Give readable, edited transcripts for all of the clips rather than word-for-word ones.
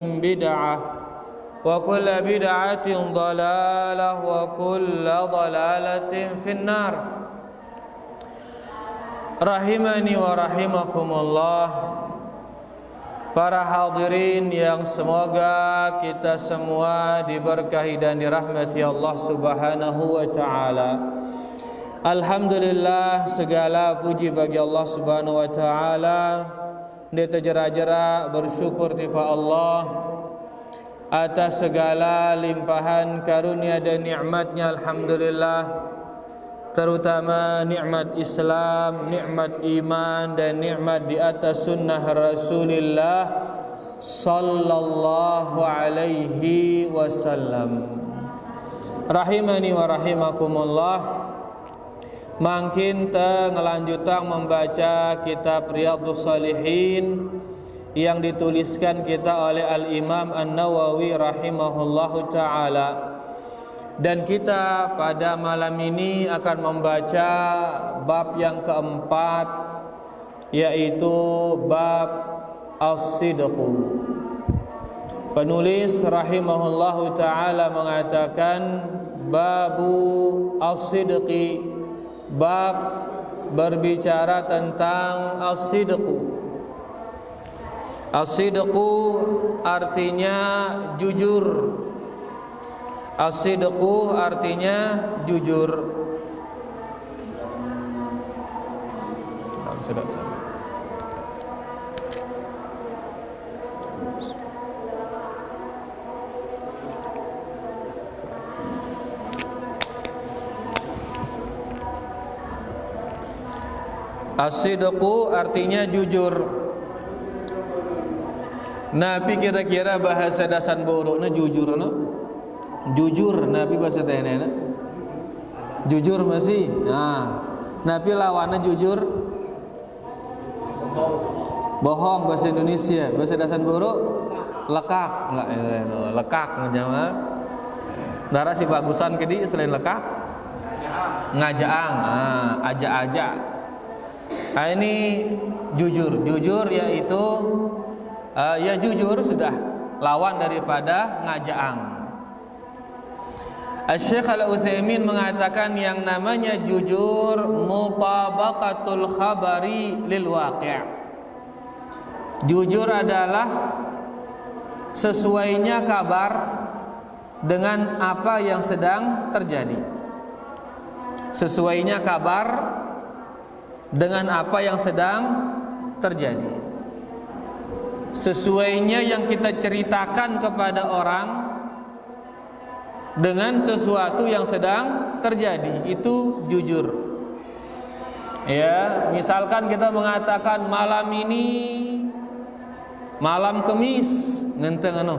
بدعة وكل بدعة ضلالة وكل ضلالة في النار. Rahimani wa rahimakumullah. Para hadirin yang semoga kita semua diberkahi dan dirahmati Allah Subhanahu wa taala. Alhamdulillah, segala puji bagi Allah Subhanahu wa taala. Dia terjera-jera bersyukur kepada Allah atas segala limpahan karunia dan nikmatnya. Alhamdulillah, terutama nikmat Islam, nikmat iman, dan nikmat di atas sunnah Rasulullah sallallahu alaihi wasallam. Rahimani wa rahimakumullah. Makin ngelanjutang membaca kitab Riyadhus Shalihin yang dituliskan kita oleh Al-Imam An-Nawawi rahimahullahu ta'ala. Dan kita pada malam ini akan membaca bab yang keempat, yaitu bab as-sidqu. Penulis rahimahullahu ta'ala mengatakan babu as-sidqi, bab berbicara tentang as-sidqu. As-sidqu artinya jujur. As-sidqu artinya jujur. As-sidqu artinya jujur. Nabi kira-kira bahasa dasan borokna jujur no? Jujur Nabi bahasa tenena. Jujur masih. Nah, Nabi lawannya jujur bohong bahasa Indonesia. Bahasa dasan borok lekak. Lekak ngejawab. Darah si bagusan kedi selain lekak ngajaang. Nah, aja-aja. Nah, ini jujur. Jujur yaitu ya jujur sudah lawan daripada ngajaang. Syekh Al-Utsaimin mengatakan yang namanya jujur mutabaqatul khabari lil waqi'. Jujur adalah sesuainya kabar dengan apa yang sedang terjadi. Sesuainya kabar dengan apa yang sedang terjadi. Sesuainya yang kita ceritakan kepada orang dengan sesuatu yang sedang terjadi, itu jujur. Ya, misalkan kita mengatakan malam ini malam Kemis, ngenteng anu.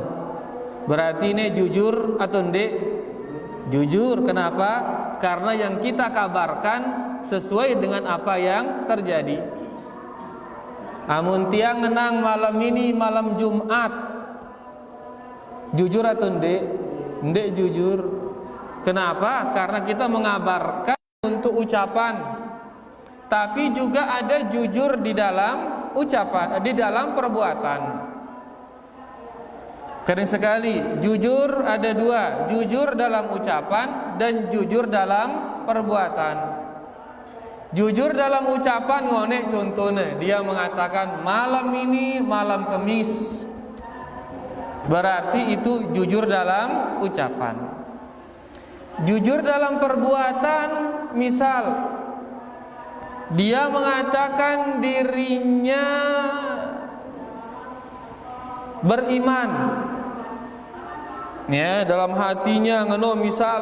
Berarti ini jujur atau ndek? Jujur. Kenapa? Karena yang kita kabarkan sesuai dengan apa yang terjadi. Amun tiang ngenang malam ini malam Jumat, jujur atau ndek? Ndek jujur. Kenapa? Karena kita mengabarkan untuk ucapan, tapi juga ada jujur di dalam ucapan, di dalam perbuatan. Kering sekali, jujur ada dua, jujur dalam ucapan dan jujur dalam perbuatan. Jujur dalam ucapan ngone contohnya, dia mengatakan malam ini malam Kemis, berarti itu jujur dalam ucapan. Jujur dalam perbuatan, misal dia mengatakan dirinya beriman, ya, dalam hatinya ngono, misal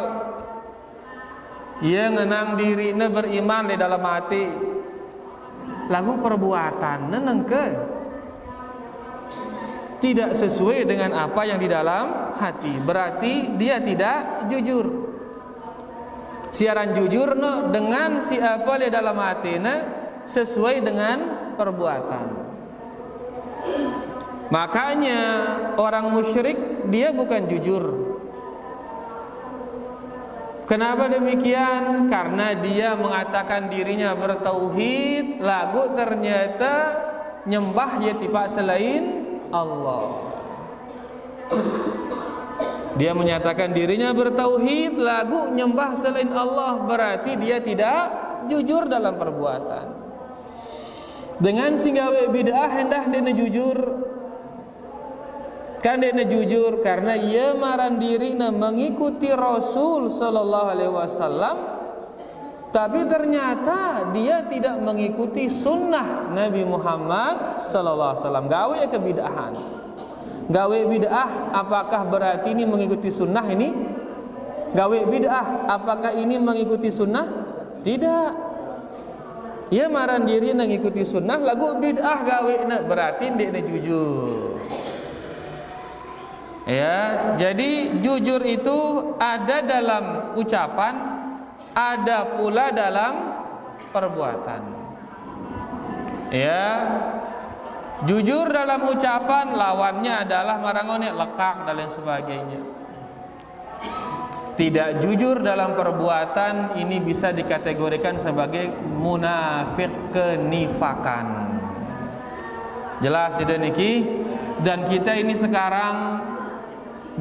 ia ngenang dirinya beriman di dalam hati, lagu perbuatan nenengke tidak sesuai dengan apa yang di dalam hati, berarti dia tidak jujur. Siaran jujur no dengan siapa di dalam hati sesuai dengan perbuatan. Makanya orang musyrik dia bukan jujur. Kenapa demikian? Karena dia mengatakan dirinya bertauhid, lagu ternyata nyembah ya tiba selain Allah. Dia menyatakan dirinya bertauhid, lagu nyembah selain Allah, berarti dia tidak jujur dalam perbuatan. Dengan singgawe bid'ah hendah dene jujur. Kan dene jujur karena ia maran dirina mengikuti Rasul sallallahu alaihi wasallam, tapi ternyata dia tidak mengikuti sunnah Nabi Muhammad sallallahu alaihi wasallam. Gawe kebid'ahan. Gawe bid'ah, apakah berarti ini mengikuti sunnah ini? Gawe bid'ah, apakah ini mengikuti sunnah? Tidak. Ia maran diri mengikuti sunnah, lagu bid'ah gawe berarti dia jujur. Ya, jadi jujur itu ada dalam ucapan, ada pula dalam perbuatan. Ya, jujur dalam ucapan, lawannya adalah marangone lekak dan lain sebagainya. Tidak jujur dalam perbuatan, ini bisa dikategorikan sebagai munafik, kenifakan. Jelas itu niki. Dan kita ini sekarang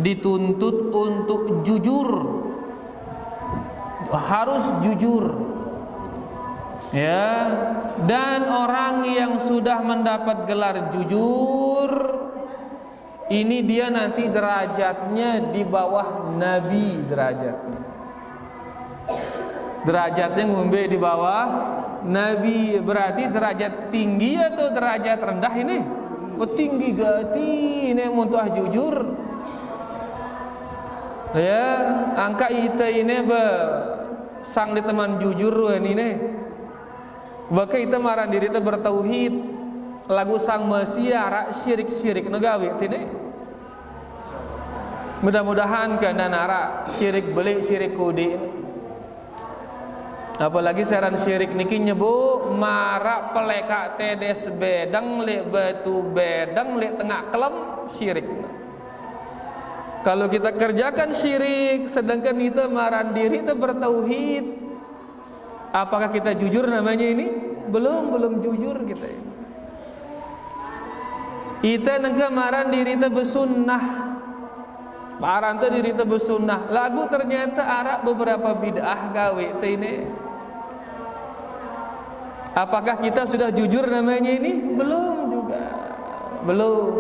dituntut untuk jujur, harus jujur, ya. Dan orang yang sudah mendapat gelar jujur, ini dia nanti derajatnya di bawah Nabi, derajatnya ngombe di bawah Nabi. Berarti derajat tinggi atau derajat rendah ini? Tinggi gati ini muntah jujur. Ya, angka ita ini sang di teman jujur ini. Baka ita maran diri ita bertauhid, lagu sang mesiara syirik negawi tini. Mudah-mudahan kana nara syirik beli syirik kudi. Apalagi saran syirik niki nyebu marak peleka tedes bedang le batu bedang le tengah kelem syirik. Kalau kita kerjakan syirik sedangkan kita maran diri kita bertauhid, apakah kita jujur namanya ini? Belum jujur kita ini. Kita nengka maran diri kita bersunnah, maran diri kita bersunnah. Lagu ternyata Arab beberapa bid'ah gawe ini. Apakah kita sudah jujur namanya ini? Belum juga. Belum.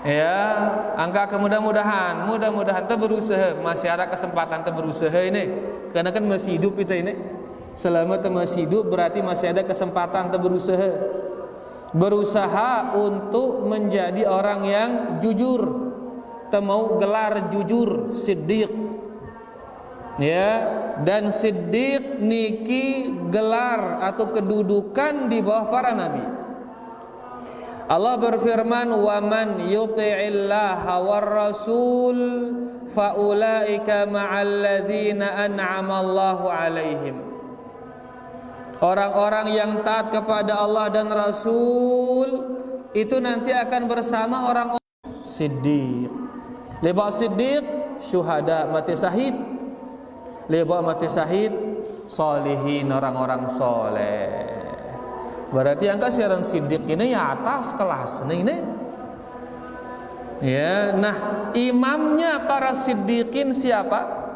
Ya, angka mudah-mudahan kita berusaha, masih ada kesempatan kita berusaha ini. Karena kan masih hidup kita ini. Selama kita masih hidup berarti masih ada kesempatan kita berusaha. Berusaha untuk menjadi orang yang jujur. Kita mau gelar jujur, siddiq. Ya, dan siddiq niki gelar atau kedudukan di bawah para nabi. Allah berfirman, "Wa man yuti'illaha war rasul fa ulaika ma'al ladzina an'ama Allahu 'alaihim." Orang-orang yang taat kepada Allah dan Rasul itu nanti akan bersama orang-orang siddiq. Lebak siddiq syuhada, mati syahid. Lebak mati syahid salihin, orang-orang soleh. Berarti angka siaran siddiq ini ya atas kelas ini. Ya, nah imamnya para siddiqin siapa?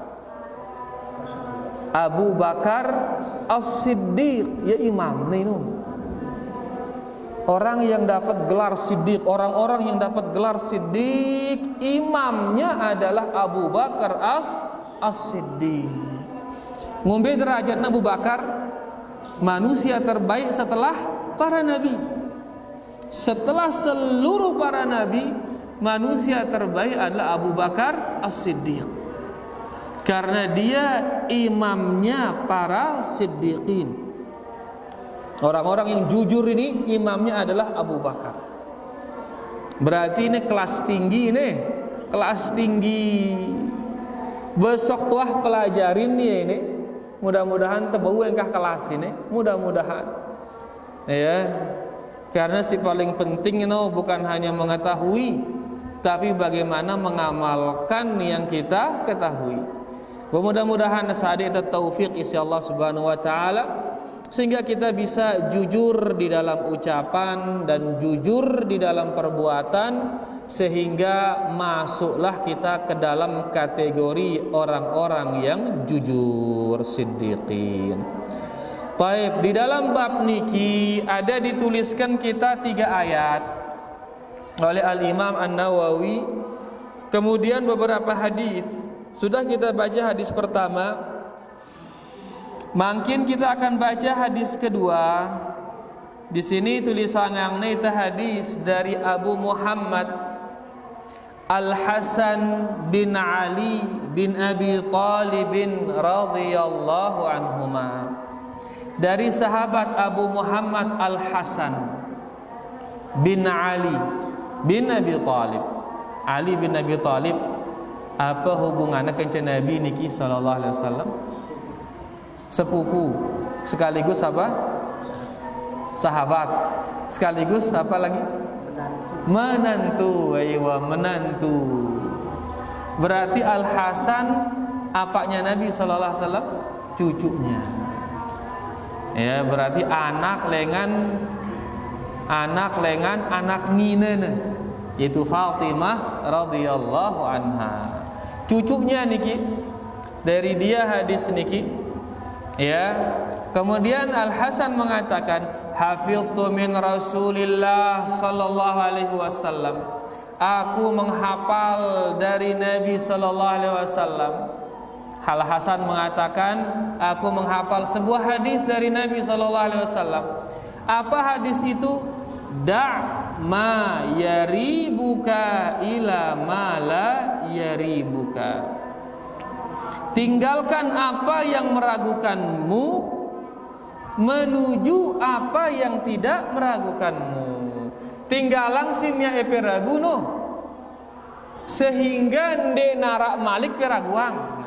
Abu Bakar As-Siddiq, ya imam nih nu. Orang yang dapat gelar siddiq, orang-orang yang dapat gelar siddiq, imamnya adalah Abu Bakar As-Siddiq. Ngombe derajat Abu Bakar, manusia terbaik setelah para nabi. Setelah seluruh para nabi, manusia terbaik adalah Abu Bakar As-Siddiq. Karena dia imamnya para siddiqin. Orang-orang yang jujur ini imamnya adalah Abu Bakar. Berarti ini kelas tinggi ini, kelas tinggi. Besok tuah pelajarin nih ini. Mudah-mudahan tebau engkah kelas ini, mudah-mudahan. Ya. Karena si paling penting bukan hanya mengetahui, tapi bagaimana mengamalkan yang kita ketahui. Mudah-mudahan saat itu taufik isi Allah Subhanahu wa taala sehingga kita bisa jujur di dalam ucapan dan jujur di dalam perbuatan, sehingga masuklah kita ke dalam kategori orang-orang yang jujur, siddiqin. Baik, di dalam bab niki ada dituliskan kita 3 ayat oleh Al-Imam An-Nawawi, kemudian beberapa hadis. Sudah kita baca hadis pertama, mungkin kita akan baca hadis kedua. Di sini tulisan yang itu hadis dari Abu Muhammad Al-Hasan bin Ali bin Abi Talib radhiyallahu anhuma. Dari sahabat Abu Muhammad Al-Hasan bin Ali bin Abi Talib. Ali bin Abi Talib, apa hubungannya dengan Nabi niki sallallahu alaihi wasallam? Sepupu, sekaligus apa? Sahabat, sekaligus apa lagi? Menantu. Aywa, menantu. Berarti Al-Hasan apanya Nabi sallallahu alaihi wasallam? Cucunya. Ya, berarti anak lengan anak nginene, yaitu Fatimah radhiyallahu anha. Cucunya niki, dari dia hadis niki. Ya, kemudian Al-Hasan mengatakan, hafiztu min Rasulillah sallallahu alaihi wasallam. Aku menghafal dari Nabi sallallahu alaihi wasallam. Al-Hasan mengatakan, aku menghafal sebuah hadis dari Nabi sallallahu alaihi wasallam. Apa hadis itu? Da' ma yaribuka ila ma la yaribuka. Tinggalkan apa yang meragukanmu menuju apa yang tidak meragukanmu. Tinggalang simnya epe ragu no, sehingga ndek narak malik peraguang.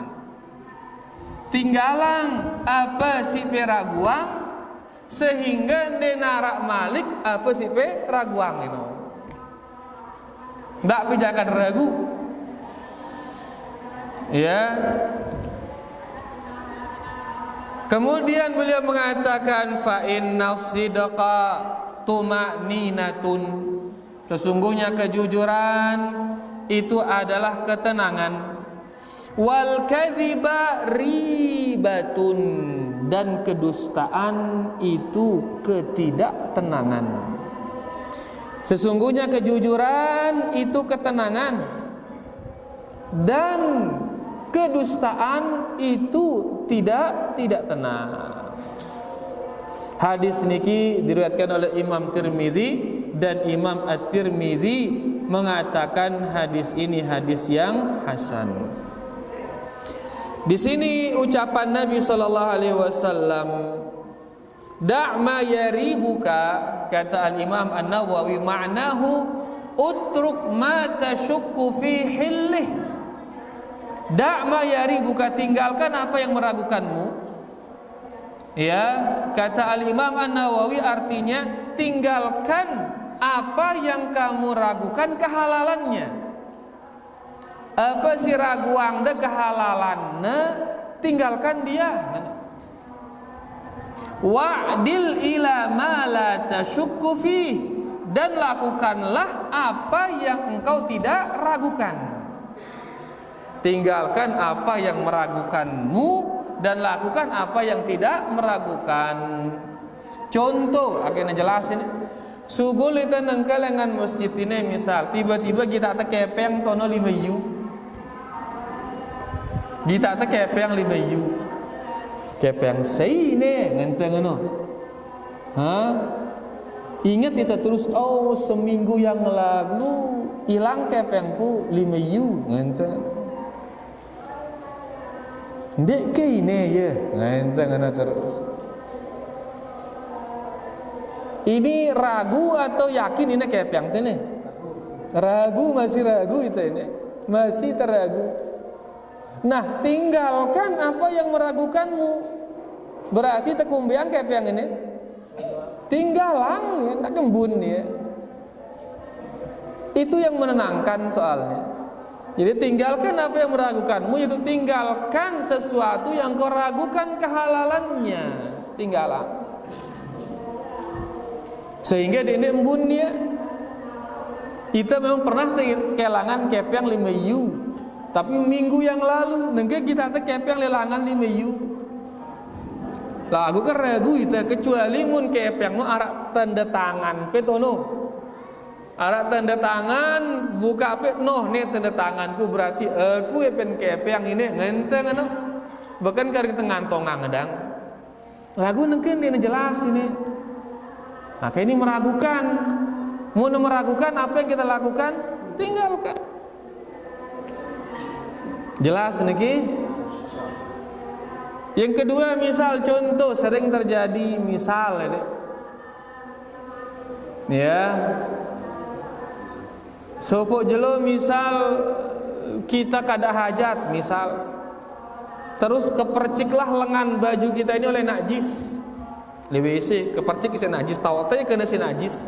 Tinggalang apa si peraguang, sehingga ndek narak malik apa si peraguang itu. Ndak pijakan ragu. Ya. Kemudian beliau mengatakan, fa inna sidqa tuma'ninatun. Sesungguhnya kejujuran itu adalah ketenangan. Wal kadziba ribatun, dan kedustaan itu ketidaktenangan. Sesungguhnya kejujuran itu ketenangan, dan kedustaan itu tidak tenang. Hadis niki diriwayatkan oleh Imam Tirmizi, dan Imam At-Tirmizi mengatakan hadis ini hadis yang hasan. Di sini ucapan Nabi sallallahu alaihi wasallam, da' ma yaribuka, kata Al-Imam An-Nawawi, ma'nahu utruk ma tashukku fi hillih. Da' ma yaribuka, tinggalkan apa yang meragukanmu. Ya, kata Al-Imam An-Nawawi artinya tinggalkan apa yang kamu ragukan kehalalannya. Apa si raguang de kehalalannya, tinggalkan dia. Wa'dil ila ma la tashukku fi, dan lakukanlah apa yang engkau tidak ragukan. Tinggalkan apa yang meragukanmu dan lakukan apa yang tidak meragukan. Contoh, akhirnya jelasin. Sugul itu nengkel dengan masjid ini, misal tiba-tiba kita tak kepeng tono 5 yu. Kita tak kepeng 5 yu. Kepeng seine ngenteng ngono. Hah? Ingat kita terus, oh seminggu yang lalu hilang kepengku 5 yu ngenteng. Ndek kene ya, ngenteng ana terus. Ini ragu atau yakin ini kepeng tene? Ragu, masih ragu itu ini. Masih terragu. Nah, tinggalkan apa yang meragukanmu. Berarti tekumbiang kepeng ini. Tinggalang ya, tak kembun ya. Itu yang menenangkan soalnya. Jadi tinggalkan apa yang meragukanmu, yaitu tinggalkan sesuatu yang kau ragukan kehalalannya. Tinggalkan. Sehingga di ini embunnya kita memang pernah kelangan kepeng 5 yu. Tapi minggu yang lalu nengke kita kepeng lelangan 5 yu. Lah aku kan ragu itu kecuali mun kepeng nu arak tanda tangan petono. Arak tanda tangan buka pe noh nih tanda tanganku berarti aku pen kepeng ini ngenteng anu. Bahkan karena ngantong ngedang. Lagu nengke ini jelas ini. Maka ini meragukan. Mau meragukan apa yang kita lakukan? Tinggalkan. Jelas niki. Yang kedua misal contoh sering terjadi misal ya. Sopo jelo misal kita kada hajat misal. Terus keperciklah lengan baju kita ini oleh najis. Di WC kepercik isi najis tawatnya kena si najis.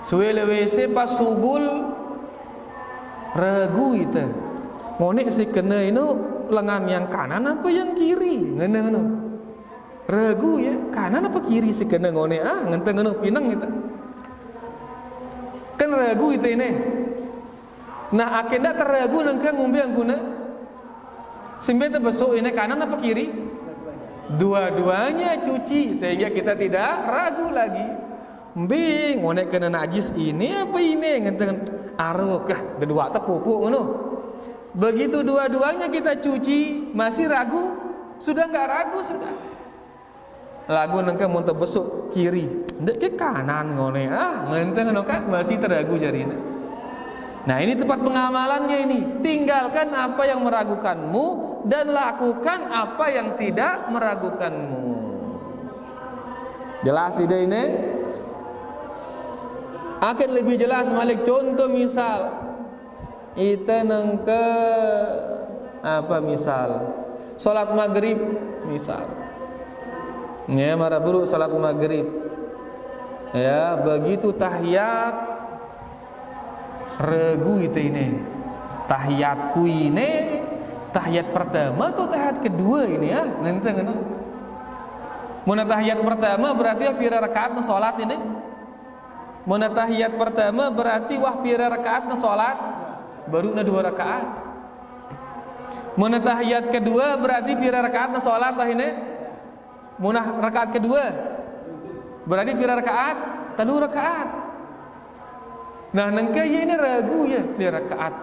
Suwe le WC pas subul ragu itu. Ngonek si kena ini lengan yang kanan apa yang kiri? Ngene ragu ya, kanan apa kiri si kena ngonek ngenteng pinang itu. Kan ragu itu ini. Nah akhirnya terragu nengke ngumbi yang guna. Simbe terbesuk ini kanan apa kiri? Dua-duanya cuci sehingga kita tidak ragu lagi. Mbe ngonek kena najis ini apa ini ngenteng arukah kedua tak pupuk ngono. Begitu dua-duanya kita cuci masih ragu, sudah enggak ragu sudah. Lagu nengke mun terbesuk kiri, ndek ke kanan ngone ngenteng ngono kan masih terragu jarina. Nah ini tempat pengamalannya ini. Tinggalkan apa yang meragukanmu dan lakukan apa yang tidak meragukanmu. Jelas ide ini? Akan lebih jelas malik contoh misal kita nengke apa misal salat maghrib misal ya maraburu salat maghrib ya begitu tahiyat ragu itu ini tahiyatku ini tahiyat pertama atau tahiyat kedua ini ya ngenteng ngono. Mun tahiyat pertama berarti pira rakaat na salat ini? Mun tahiyat pertama berarti wah pira rakaat na salat? Baru na 2 rakaat. Mun tahiyat kedua berarti pira rakaat na salat tah ini? Mun rakaat kedua berarti pira rakaat? 3 rakaat. Nah nengke ya ini ragu ya di rakaat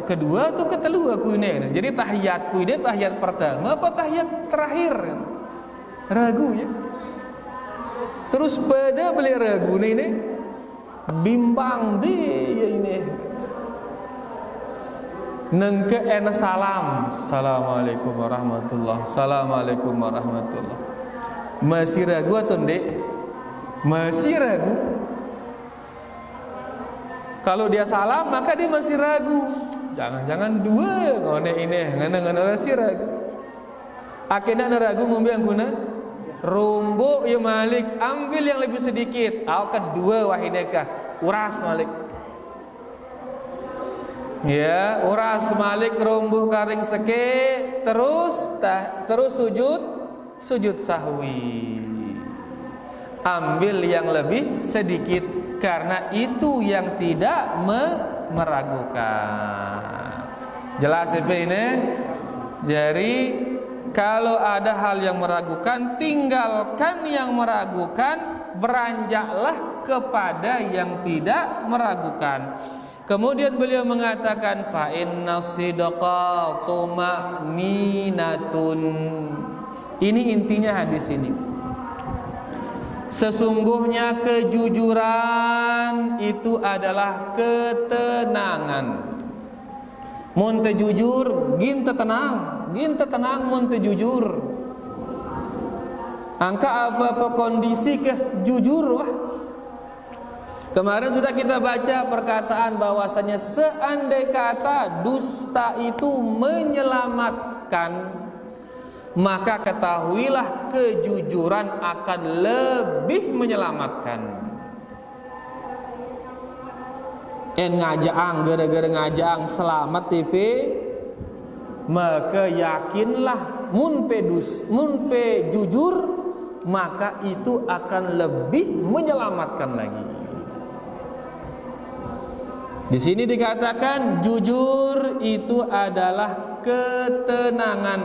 kedua atau ketelu aku ini. Jadi tahiyatku ini tahiyat pertama apa tahiyat terakhir? Ragu ya. Terus pada beli ragu ini bimbang dia ini. Nengke ena salam. Assalamualaikum warahmatullah. Assalamualaikum warahmatullah. Masih ragu atau ndek? Masih ragu. Kalau dia salam maka dia masih ragu. Jangan-jangan dua ngone ini ngene masih ragu. Akhirnya ragu ngombe yang guna rumbuk ya Malik ambil yang lebih sedikit. Kedua wahidekah uras Malik. Ya, uras Malik rumbuk karing seke terus sujud sahwi. Ambil yang lebih sedikit karena itu yang tidak meragukan. Jelas ini? Jadi kalau ada hal yang meragukan, tinggalkan yang meragukan, beranjaklah kepada yang tidak meragukan. Kemudian beliau mengatakan fa inna sidqa tuma'ninatun. Ini intinya hadis ini. Sesungguhnya kejujuran itu adalah ketenangan. Mun teu jujur, gin teu tenang mun teu jujur. Angka apa kondisi ke jujur lah. Kemarin sudah kita baca perkataan bahwasanya seandai kata dusta itu menyelamatkan, maka ketahuilah kejujuran akan lebih menyelamatkan. Ngajaang gara-gara ngajaang selamat TP, maka yakinlah mun pe jujur maka itu akan lebih menyelamatkan lagi. Di sini dikatakan jujur itu adalah ketenangan.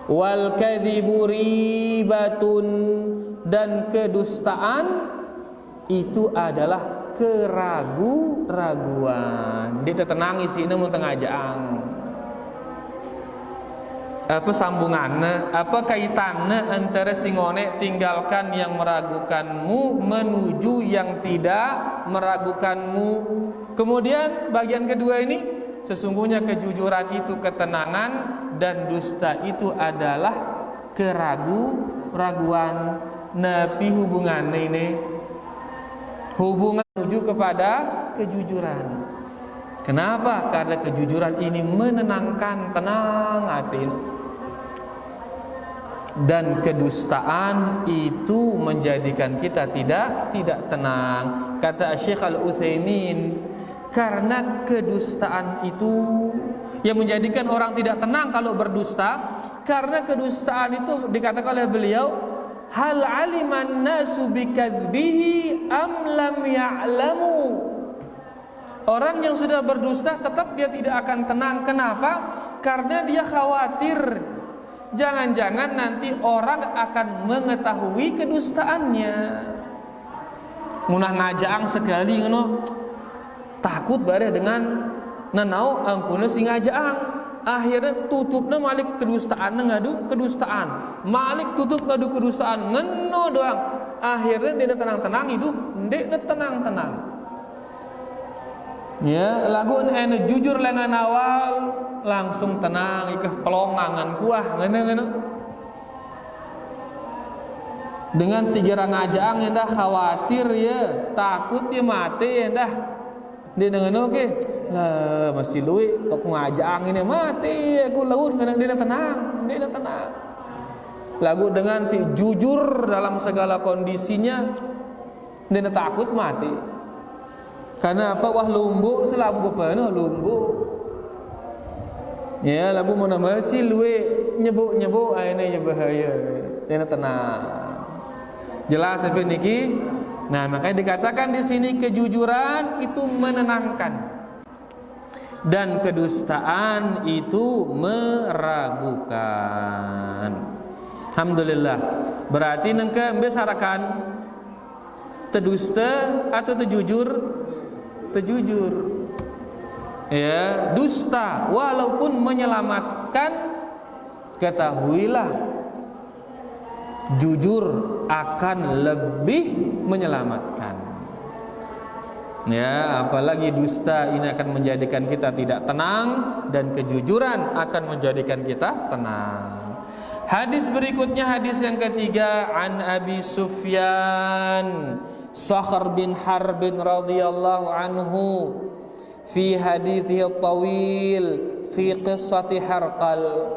Wal kadzibu ribatun, dan kedustaan itu adalah keraguan. Dia tenang isine mun tengah ajaang. Apa sambungannya, apa kaitannya antara singone tinggalkan yang meragukanmu menuju yang tidak meragukanmu. Kemudian bagian kedua ini, sesungguhnya kejujuran itu ketenangan dan dusta itu adalah keraguan. Napi hubungannya ini hubungan menuju kepada kejujuran. Kenapa? Karena kejujuran ini menenangkan, tenang hati ini. Dan kedustaan itu menjadikan kita tidak tenang. Kata Syekh Al-Utsaimin, karena kedustaan itu yang menjadikan orang tidak tenang kalau berdusta. Karena kedustaan itu dikatakan oleh beliau, hal aliman nasu bikadzbihi am lam ya'lamu. Orang yang sudah berdusta tetap dia tidak akan tenang. Kenapa? Karena dia khawatir jangan-jangan nanti orang akan mengetahui kedustaannya. Munah ngajaang sekali ngono, takut bare dengan nenau ampuna si ngajaang. Akhirnya tutupnya malik kedustaan, ngadu kedustaan, malik tutup ngadu kedustaan, ngeno doang. Akhirnya dia tenang-tenang hidup, dia tenang-tenang. Ya, lagu ene jujur lengan awal langsung tenang ikah pelongangan kuah ngene. Dengan segera ngajaang endah khawatir ya, takut ya mati endah. Dia dengan oke. Lah masih luwe kok ngajaang ini mati aku laut ngene dia tenang. Lagu dengan si jujur dalam segala kondisinya, dia takut mati. Karena apa? Wah lumbuk selabu bepana lumbuk. Ya lagu mana masih luwe nyebuk aine bahaya. Dia tenang. Jelas sampai niki. Nah, makanya dikatakan di sini kejujuran itu menenangkan dan kedustaan itu meragukan. Alhamdulillah. Berarti nengke membesarkan tedusta atau tejujur? Tejujur. Ya, dusta walaupun menyelamatkan, ketahuilah jujur akan lebih menyelamatkan. Ya, apalagi dusta ini akan menjadikan kita tidak tenang dan kejujuran akan menjadikan kita tenang. Hadis berikutnya, hadis yang ketiga, an Abi Sufyan Sakhr bin Harb radhiyallahu anhu fi hadithihi at-tawil fi qissati Harqal.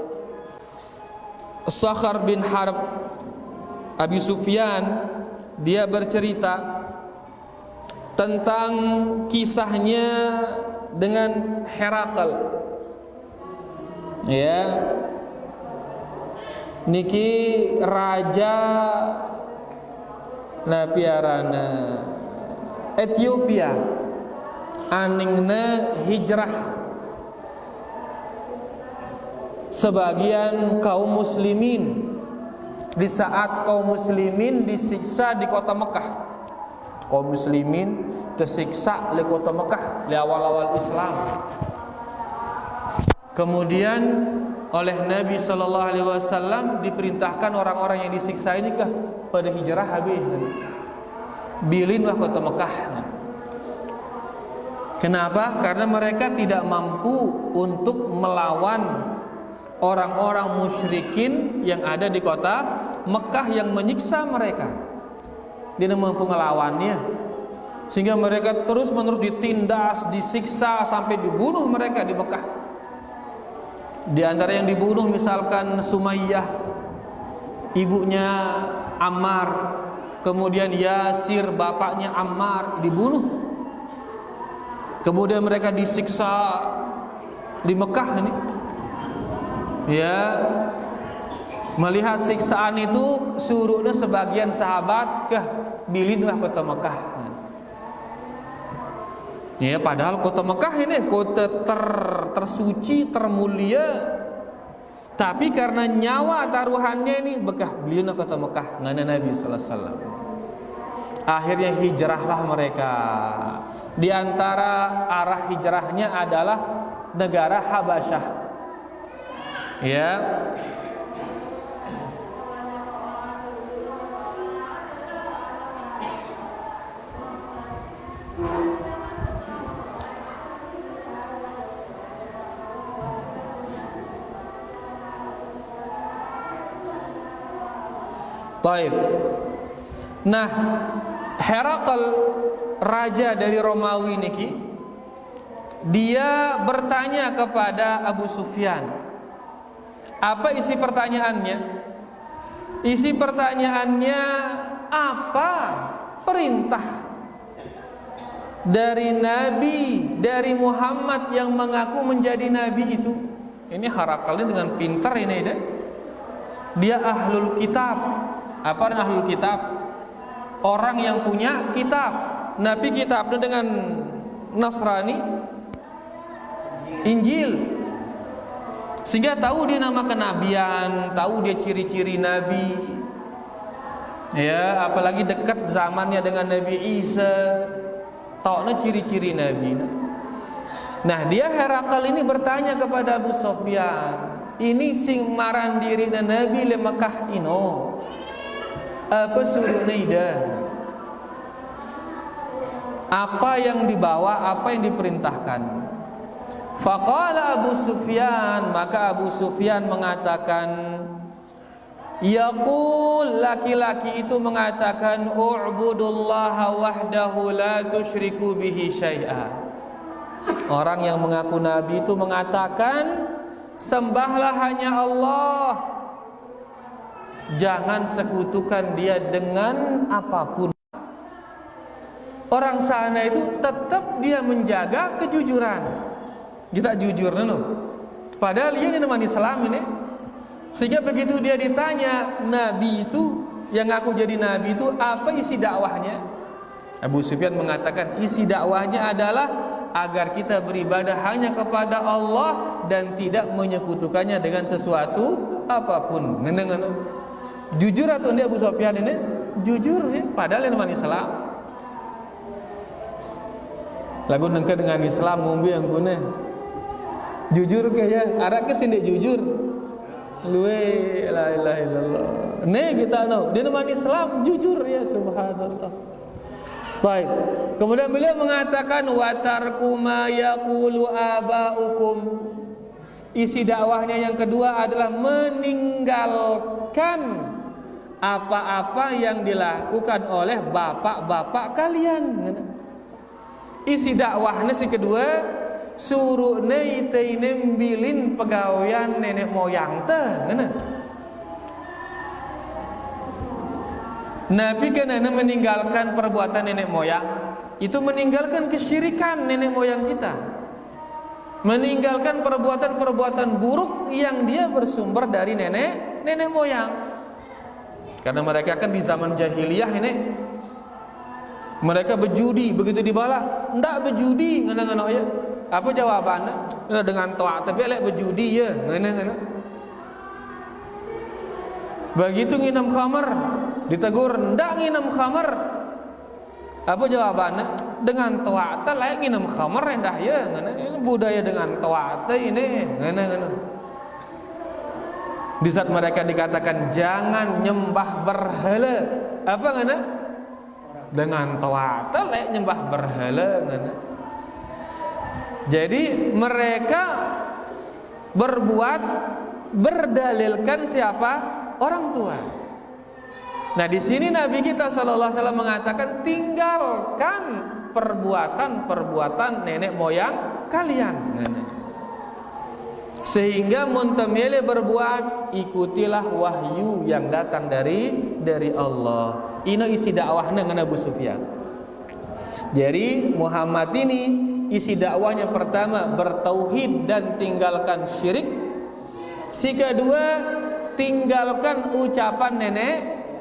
Sakhr bin Harb, Abi Sufyan, dia bercerita tentang kisahnya dengan Herakl. Ya, niki raja napiarana Ethiopia aningna hijrah sebagian kaum muslimin di saat kaum muslimin disiksa di kota Mekah. Kaum muslimin tersiksa di kota Mekah di awal-awal Islam. Kemudian oleh Nabi sallallahu alaihi wasallam diperintahkan orang-orang yang disiksa ini pada hijrah habis. Bilinlah kota Mekah. Kenapa? Karena mereka tidak mampu untuk melawan orang-orang musyrikin yang ada di kota Mekah yang menyiksa mereka. Dia tidak mampu melawannya, sehingga mereka terus-menerus ditindas, disiksa sampai dibunuh mereka di Mekah. Di antara yang dibunuh misalkan Sumayyah, ibunya Ammar, kemudian Yasir, bapaknya Ammar, dibunuh. Kemudian mereka disiksa di Mekah ini. Ya, Melihat siksaan itu, suruhnya sebagian sahabat ke bilinlah kota Mekah. Ya, padahal kota Mekah ini kota tersuci, termulia. Tapi karena nyawa taruhannya ini bekah beliau kota Mekah ngana Nabi sallallahu alaihi wasallam. Akhirnya hijrahlah mereka. Di antara arah hijrahnya adalah negara Habasyah. Ya. Taib. Nah, Herakl, raja dari Romawi niki, dia bertanya kepada Abu Sufyan. Apa isi pertanyaannya? Isi pertanyaannya, apa perintah dari Nabi, dari Muhammad yang mengaku menjadi Nabi itu? Ini Herakl ini dengan pintar ini deh. Dia ahlul kitab. Apa ahlul kitab? Orang yang punya kitab. Nabi kitabnya dengan Nasrani Injil. Sehingga tahu dia nama kenabian, tahu dia ciri-ciri Nabi. Ya, apalagi dekat zamannya dengan Nabi Isa. Tahu ciri-ciri Nabi. Nah, dia Herakl ini bertanya kepada Abu Sufyan, ini sing maran diri Nabi le Mekah ino. Apa suruh Naida? Apa yang dibawa, apa yang diperintahkan? Faqala Abu Sufyan, maka Abu Sufyan mengatakan, yaqul, laki-laki itu mengatakan, u'budullaha wahdahu la tusyriku bihi syai'a. Orang yang mengaku Nabi itu mengatakan, sembahlah hanya Allah, jangan sekutukan dia dengan apapun. Orang sana itu tetap dia menjaga kejujuran. Kita jujur neno. Padahal dia ini teman Islam ini. Sehingga begitu dia ditanya, Nabi itu yang ngaku jadi Nabi itu apa isi dakwahnya? Abu Sufyan mengatakan isi dakwahnya adalah agar kita beribadah hanya kepada Allah dan tidak menyekutukannya dengan sesuatu apapun. Ngene-ngene. Jujur atau dia Abu Sufyan ini? Jujur ya, padahal ini teman Islam. Lagu nengke dengan Islam ngombe yang punya. Jujur kaya, arak ke sini jujur. Luwe la ilaha illallah. Ne kita no, dia teman Islam jujur ya, subhanallah. Baik. Kemudian beliau mengatakan wa tarku ma yaqulu abaukum. Isi dakwahnya yang kedua adalah meninggalkan apa-apa yang dilakukan oleh bapak-bapak kalian. Isi dakwahnya si kedua, suruh neite nembilin pegawaian nenek moyang teh. Nabi kan meninggalkan perbuatan nenek moyang, itu meninggalkan kesyirikan nenek moyang kita, meninggalkan perbuatan-perbuatan buruk yang dia bersumber dari nenek moyang. Karena mereka kan di zaman jahiliyah ini, mereka berjudi, begitu dibala, ndak berjudi, ngana-ngana ya. Apa jawabannya? Dengan toa, tapi lek berjudi ya, ngana-ngana. Begitu nginam khamar, ditegur, ndak nginam khamar. Apa jawabannya? Dengan toa, lek nginam khamar rendah ya, ngana. Ini budaya dengan toa ini, ngana-ngana. Di saat mereka dikatakan jangan nyembah berhala, apa ngana? Dengan tawatal nyembah berhala ngana. Jadi mereka berbuat berdalilkan siapa? Orang tua. Nah, di sini Nabi kita sallallahu alaihi wasallam mengatakan tinggalkan perbuatan-perbuatan nenek moyang kalian ngana. Sehingga muntamile berbuat, ikutilah wahyu yang datang dari Allah. Ini isi dakwahnya dengan Abu Sufyan. Jadi Muhammad ini isi dakwahnya pertama bertauhid dan tinggalkan syirik. Si kedua tinggalkan ucapan nenek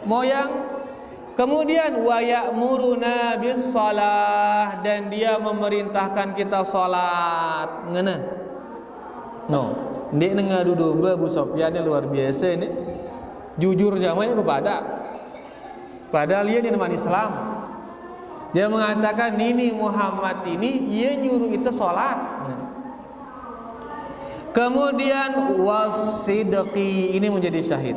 moyang. Kemudian wa ya'muruna bis shalah, dan dia memerintahkan kita salat. Ngene. No, ndek ngadu domba Abu Sufyan ini luar biasa ini. Jujur jamanya kepada. Padahal dia di nama Islam. Dia mengatakan ini Muhammad ini ia nyuruh kita salat. Kemudian wasidqi, ini menjadi syahid.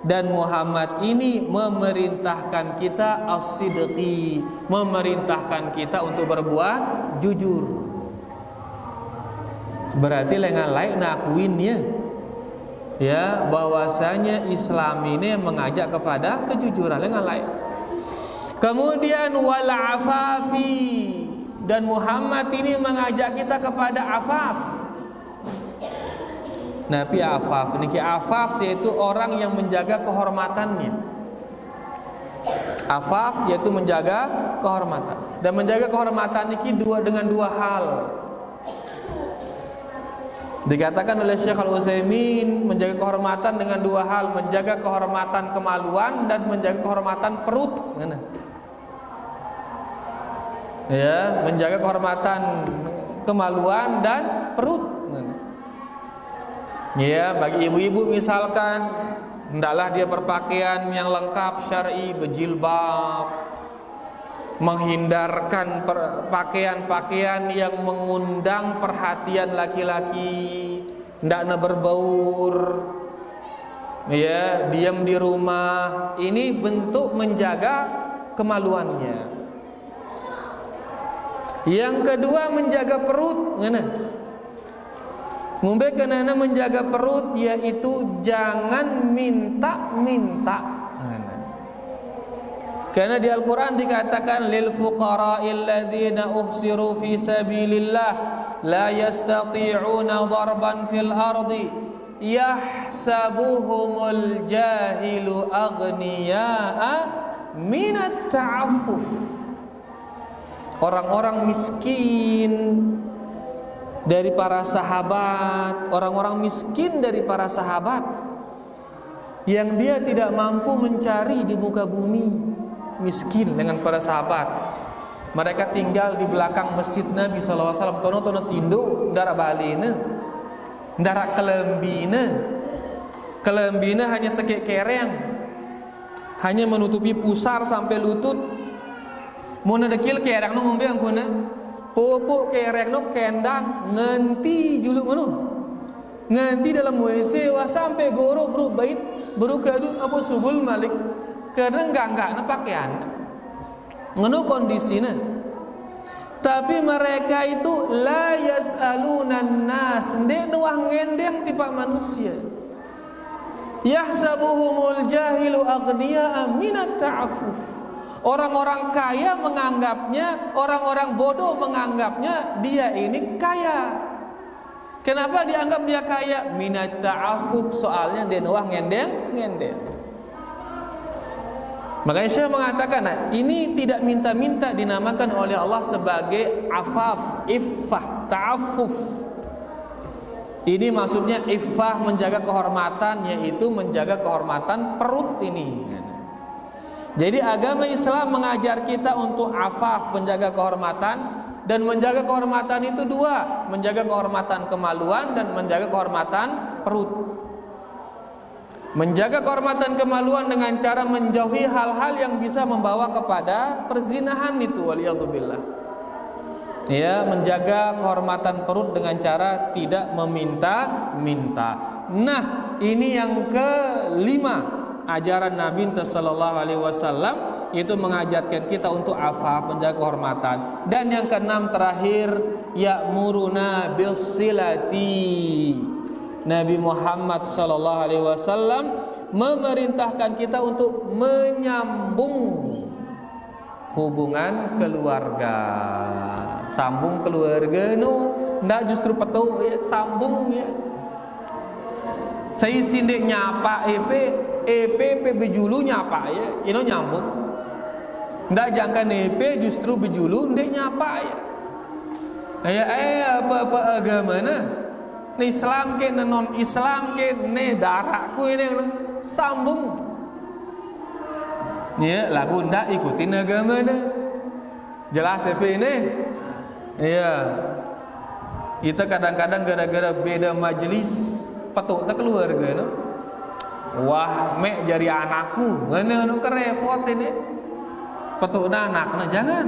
Dan Muhammad ini memerintahkan kita as-sidqi, memerintahkan kita untuk berbuat jujur. Berarti lengan lain ngakuin ya bahwasanya Islam ini mengajak kepada kejujuran, lengan lain. Kemudian wal afafi, dan Muhammad ini mengajak kita kepada afaf. Nabi afaf, niki afaf yaitu orang yang menjaga kehormatannya. Afaf yaitu menjaga kehormatan. Dan menjaga kehormatan niki dengan dua hal. Dikatakan oleh Syekh Al-Utsaimin, menjaga kehormatan dengan dua hal, menjaga kehormatan kemaluan dan menjaga kehormatan perut. Ya, menjaga kehormatan kemaluan dan perut. Ya, bagi ibu-ibu misalkan hendaklah dia berpakaian yang lengkap syar'i, berjilbab, menghindarkan pakaian-pakaian yang mengundang perhatian laki-laki, hendaknya berbaur, ya, diam di rumah. Ini bentuk menjaga kemaluannya. Yang kedua menjaga perut, karena menjaga perut yaitu jangan minta-minta. Karena di Al-Quran dikatakan lil fuqara'il ladzina uhsiru fi sabilillah la yastati'una darban fil ardi yahsabuhumul jahilu aghniya'a minat ta'affuf. Orang-orang miskin dari para sahabat, orang-orang miskin dari para sahabat yang dia tidak mampu mencari di muka bumi, miskin dengan para sahabat. Mereka tinggal di belakang masjid Nabi sallallahu alaihi wasallam, tono tindo ndara balina, ndara kelembina hanya sekek kereng, hanya menutupi pusar sampai lutut. Mun dekil kereng nu ngombe angkuna pupuk kereng no kendang ngenti juluk ngono, ngenti dalam WC wah sampai goro bro bait baru kadu apa sugul malik karena enggak pakaian ngono kondisinya. Tapi mereka itu la yasalunan nas, ndek nuah ngendeng tipe manusia. Yahsabuhumul jahilu aghniya minat ta'affuf. Orang-orang kaya menganggapnya, orang-orang bodoh menganggapnya dia ini kaya. Kenapa dianggap dia kaya? Minat ta'affuf, soalnya dia nuah ngendeng. Makanya saya mengatakan, nah, ini tidak minta-minta dinamakan oleh Allah sebagai afaf, iffah, ta'affuf. Ini maksudnya iffah, menjaga kehormatan, yaitu menjaga kehormatan perut ini. Jadi agama Islam mengajar kita untuk afaf, menjaga kehormatan, dan menjaga kehormatan itu dua, menjaga kehormatan kemaluan dan menjaga kehormatan perut. Menjaga kehormatan kemaluan dengan cara menjauhi hal-hal yang bisa membawa kepada perzinahan itu, waliyadzubillah. Ya, menjaga kehormatan perut dengan cara tidak meminta-minta. Nah, ini yang kelima. Ajaran Nabi sallallahu alaihi wasallam itu mengajarkan kita untuk afaf, menjaga kehormatan. Dan yang keenam terakhir, ya'muruna bis-silati. Nabi Muhammad sallallahu alaihi wasallam memerintahkan kita untuk menyambung hubungan keluarga. Sambung keluarga nu ndak justru petu ya, sambung ya. Saya sindek nyapa EP bejulu nyapa ya, ino nyambung. Ndak jangka EP justru bejulu ndek nyapa ya. Apa agama na? ne Islam ke, ne non Islam ke, ne darakku ini sambung. Ya, lagu ndak ikutin agama ne. Jelas apa ini? Iya. Kita kadang-kadang gara-gara beda majelis petuk tak keluarga no. Wah, mek jari anakku, ngene anu kerepot ini. Petukna anakna jangan.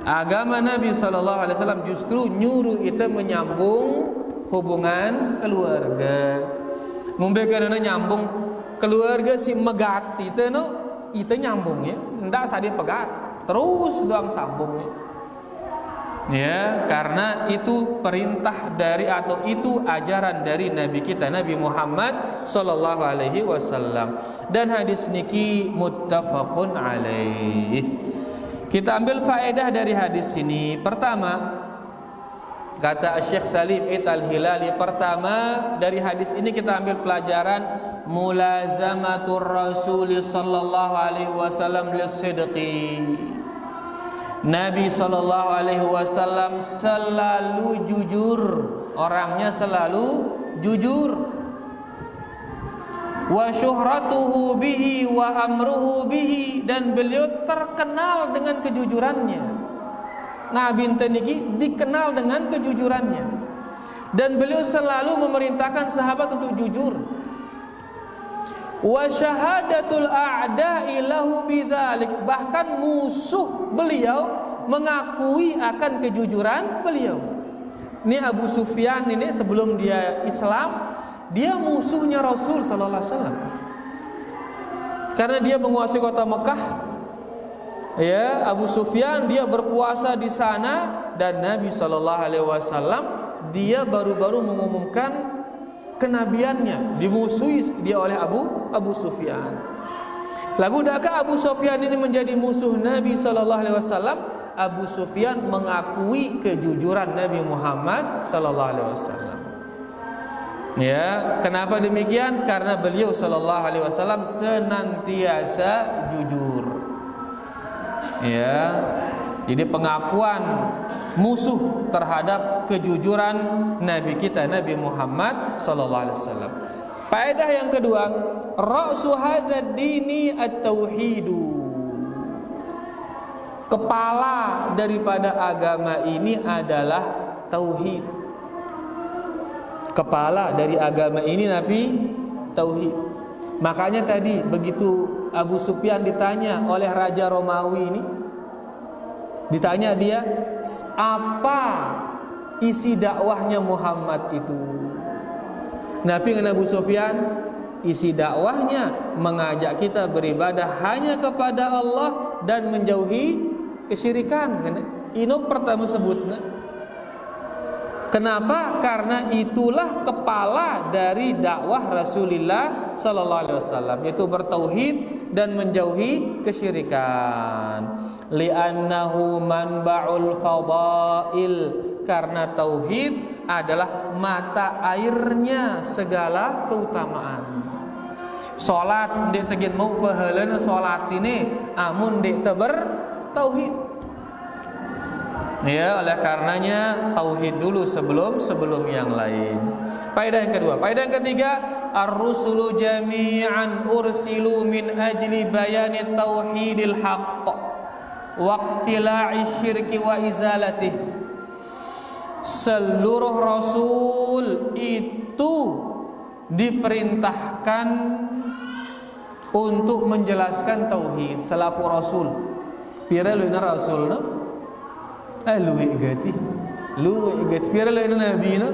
Agama Nabi sallallahu alaihi wasallam justru nyuruh kita menyambung hubungan keluarga. Mumbe kana nyambung keluarga si megat itu no, itu nyambung ya. Ndak sadin pegat, terus doang sambung ya. Ya, karena itu perintah dari atau itu ajaran dari Nabi kita Nabi Muhammad sallallahu alaihi wasallam. Dan hadis niki muttafaqun alaih. Kita ambil faedah dari hadis ini. Pertama, kata Syekh Salim Al-Hilali, pertama dari hadis ini kita ambil pelajaran mulazamatur Rasul sallallahu alaihi wasallam lisidqi. Nabi sallallahu alaihi wasallam selalu jujur, orangnya selalu jujur. Wa syuhratuhu bihi wa amruhu bihi, dan beliau terkenal dengan kejujurannya. Nabi niki dikenal dengan kejujurannya, dan beliau selalu memerintahkan sahabat untuk jujur. Wa syahadatul a'da'i lahu bidzalik, bahkan musuh beliau mengakui akan kejujuran beliau. Ini Abu Sufyan ini sebelum dia Islam, dia musuhnya Rasul sallallahu alaihi wasallam. Karena dia menguasai kota Mekah. Ya, Abu Sufyan dia berpuasa di sana, dan Nabi sallallahu alaihi wasallam dia baru-baru mengumumkan kenabiannya, dimusuhi dia oleh Abu Sufyan. Lagu daka Abu Sufyan ini menjadi musuh Nabi sallallahu alaihi wasallam. Abu Sufyan mengakui kejujuran Nabi Muhammad sallallahu alaihi wasallam. Ya, kenapa demikian? Karena beliau sallallahu alaihi wasallam senantiasa jujur. Ya. Jadi pengakuan musuh terhadap kejujuran Nabi kita Nabi Muhammad sallallahu alaihi wasallam. Faedah yang kedua, ra'su hadzal dini at-tauhidu. Kepala daripada agama ini adalah tauhid. Kepala dari agama ini Nabi tauhid. Makanya tadi begitu Abu Sufyan ditanya oleh Raja Romawi ini, ditanya dia, apa isi dakwahnya Muhammad itu? Nabi dengan Abu Sufyan, isi dakwahnya mengajak kita beribadah hanya kepada Allah dan menjauhi kesyirikan. Ini pertama sebutnya. Kenapa? Karena itulah kepala dari dakwah Rasulullah sallallahu alaihi wasallam, yaitu bertauhid dan menjauhi kesyirikan. Li'annahu manba'ul fadail, karena tauhid adalah mata airnya segala keutamaan. Salat dek tegin mau pahalana salat ini amun dek teber tauhid. Ya, oleh karenanya tauhid dulu sebelum yang lain. Faedah yang kedua. Faedah yang ketiga, ar-rusulu jami'an ursilu min ajli bayani tauhidil haqq waqtila'i syirki wa izalatih. Seluruh rasul itu diperintahkan untuk menjelaskan tauhid. Selaku rasul, pira luina rasul no? Luwi gati pira luina nabi no?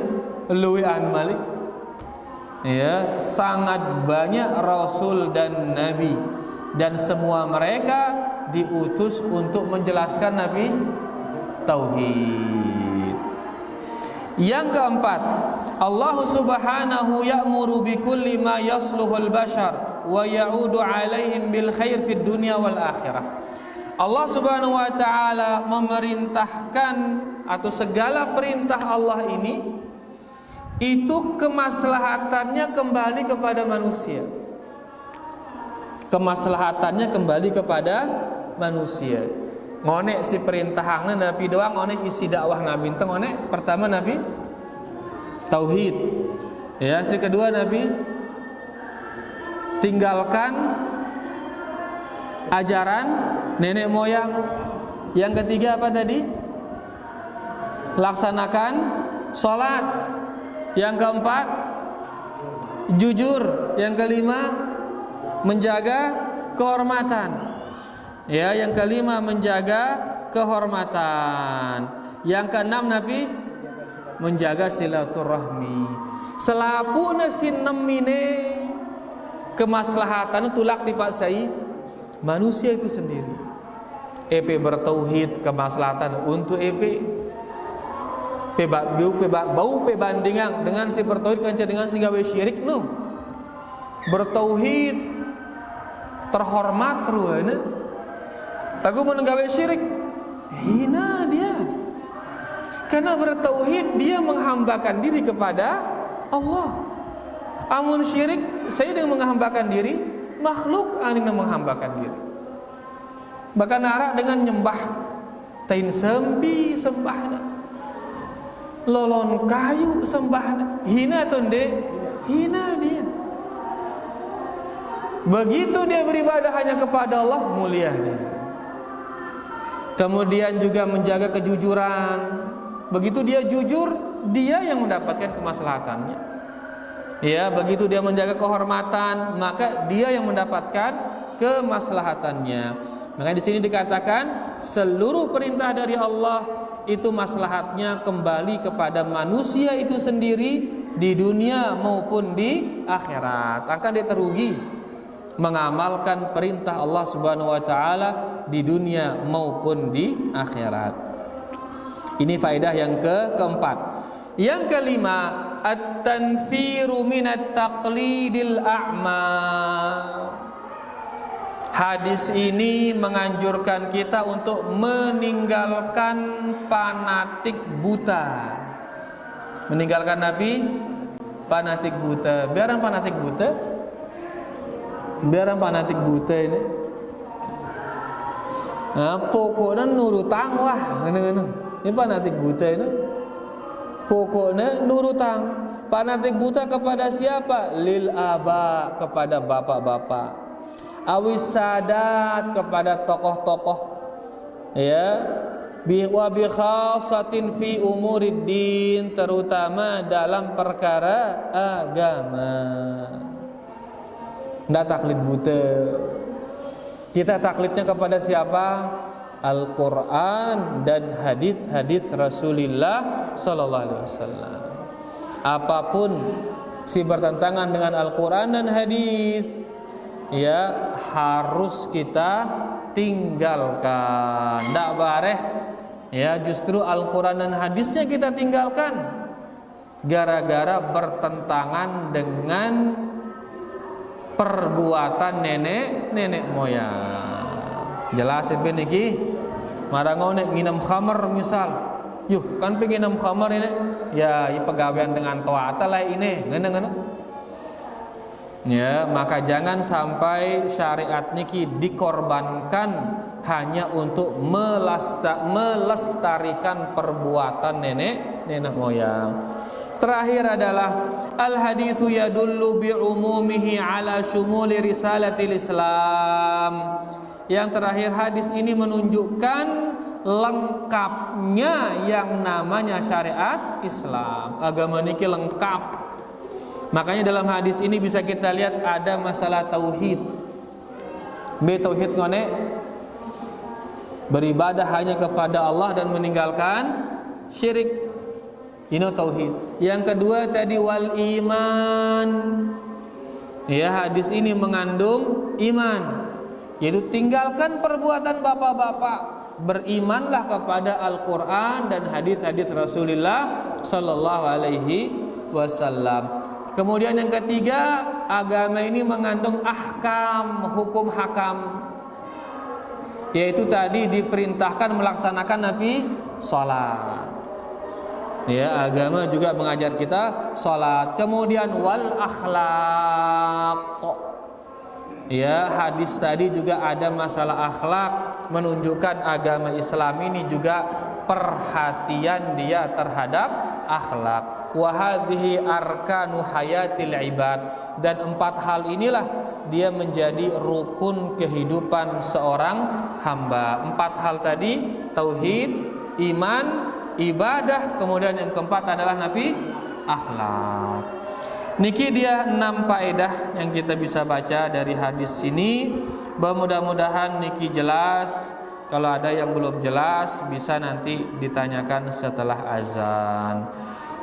Luwi an malik. Ya, sangat banyak rasul dan nabi, dan semua mereka diutus untuk menjelaskan nabi tauhid. Yang keempat, Allah Subhanahu ya'muru bi kulli ma yasluhul bashar wa ya'udu 'alaihim bil khair fid dunya wal akhirah. Allah Subhanahu wa taala memerintahkan, atau segala perintah Allah ini itu kemaslahatannya kembali kepada manusia. Kemaslahatannya kembali kepada manusia. Ngonek si perintahana Nabi doang, ngonek isi dakwah Nabi ente ngonek pertama Nabi tauhid. Ya, si kedua Nabi tinggalkan ajaran nenek moyang. Yang ketiga apa tadi? Laksanakan sholat. Yang keempat jujur. Yang kelima menjaga kehormatan. Ya, yang kelima menjaga kehormatan. Yang keenam Nabi menjaga silaturahmi. Selapuna sinemine kemaslahatan tulak dipasai manusia itu sendiri. EP bertauhid kemaslahatan untuk EP. Bau bandingan dengan si bertauhid kanca dengan si gawe syirik nu. Bertauhid terhormat ruana. Aku mau gawe syirik hina dia. Karena bertauhid dia menghambakan diri kepada Allah. Amun syirik saya dengan menghambakan diri makhluk anu menghambakan diri. Bahkan arah dengan nyembah tain sempi sembahna. Lolon kayu sembahna. Hina atau ende? Hina dia. Begitu dia beribadah hanya kepada Allah, mulia dia. Kemudian juga menjaga kejujuran. Begitu dia jujur, dia yang mendapatkan kemaslahatannya. Ya, begitu dia menjaga kehormatan, maka dia yang mendapatkan kemaslahatannya. Maka di sini dikatakan seluruh perintah dari Allah itu maslahatnya kembali kepada manusia itu sendiri di dunia maupun di akhirat. Akan dia terugi mengamalkan perintah Allah Subhanahu wa taala di dunia maupun di akhirat. Ini faedah yang keempat. Yang kelima, at-tanfiru minat taqlidil a'ma. Hadis ini menganjurkan kita untuk meninggalkan fanatik buta. Meninggalkan Nabi fanatik buta. Biarang fanatik buta. Biarang fanatik buta ini. Nah, pokoknya nurutang lah. Ini fanatik buta ini. Pokoknya nurutang. Fanatik buta kepada siapa? Lil aba, kepada bapak-bapak. Awis sadat, kepada tokoh-tokoh, ya, wa bi khasatin fi umuriddin, terutama dalam perkara agama. Ndak taklid buta. Kita taklidnya kepada siapa? Al-Quran dan hadis-hadis Rasulullah Sallallahu Alaihi Wasallam. Apapun si bertentangan dengan Al-Quran dan hadis, ya harus kita tinggalkan. Ndak bareh ya, justru Al-Quran dan hadisnya kita tinggalkan gara-gara bertentangan dengan perbuatan nenek moyang. Jelasin beniki marangone nginam khamar misal. Yuh kan pengen nginam khamar ini ya pegawaian dengan toata lah ini ngene. Ya, maka jangan sampai syariat niki dikorbankan hanya untuk melestarikan perbuatan nenek moyang. Terakhir adalah al-haditsu yadullu bi umumihi ala syumuli risalatil Islam. Yang terakhir, hadis ini menunjukkan lengkapnya yang namanya syariat Islam. Agama niki lengkap. Makanya dalam hadis ini bisa kita lihat ada masalah tauhid. Tauhid ngone beribadah hanya kepada Allah dan meninggalkan syirik. Ini tauhid. Yang kedua tadi wal iman. Ya, hadis ini mengandung iman, yaitu tinggalkan perbuatan bapak-bapak, berimanlah kepada Al-Quran dan hadis-hadis Rasulullah Sallallahu Alaihi Wasallam. Kemudian yang ketiga, agama ini mengandung ahkam, hukum hakam, yaitu tadi diperintahkan melaksanakan Nabi sholat. Ya, agama juga mengajar kita sholat. Kemudian wal akhlaq. Ya, hadis tadi juga ada masalah akhlak, menunjukkan agama Islam ini juga perhatian dia terhadap akhlak. Wa hadhihi arkanu hayatil ibad, dan 4 hal inilah dia menjadi rukun kehidupan seorang hamba. 4 hal tadi, tauhid, iman, ibadah, kemudian yang keempat adalah nabi akhlak. Niki dia 6 faedah yang kita bisa baca dari hadis ini. Mudah-mudahan niki jelas. Kalau ada yang belum jelas bisa nanti ditanyakan setelah azan.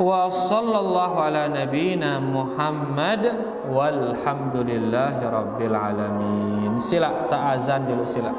Wa sallallahu ala nabiyyina Muhammad walhamdulillahi rabbil alamin. Sila ta'azan dulu sila.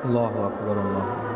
Allahu akbar, Allahu akbar.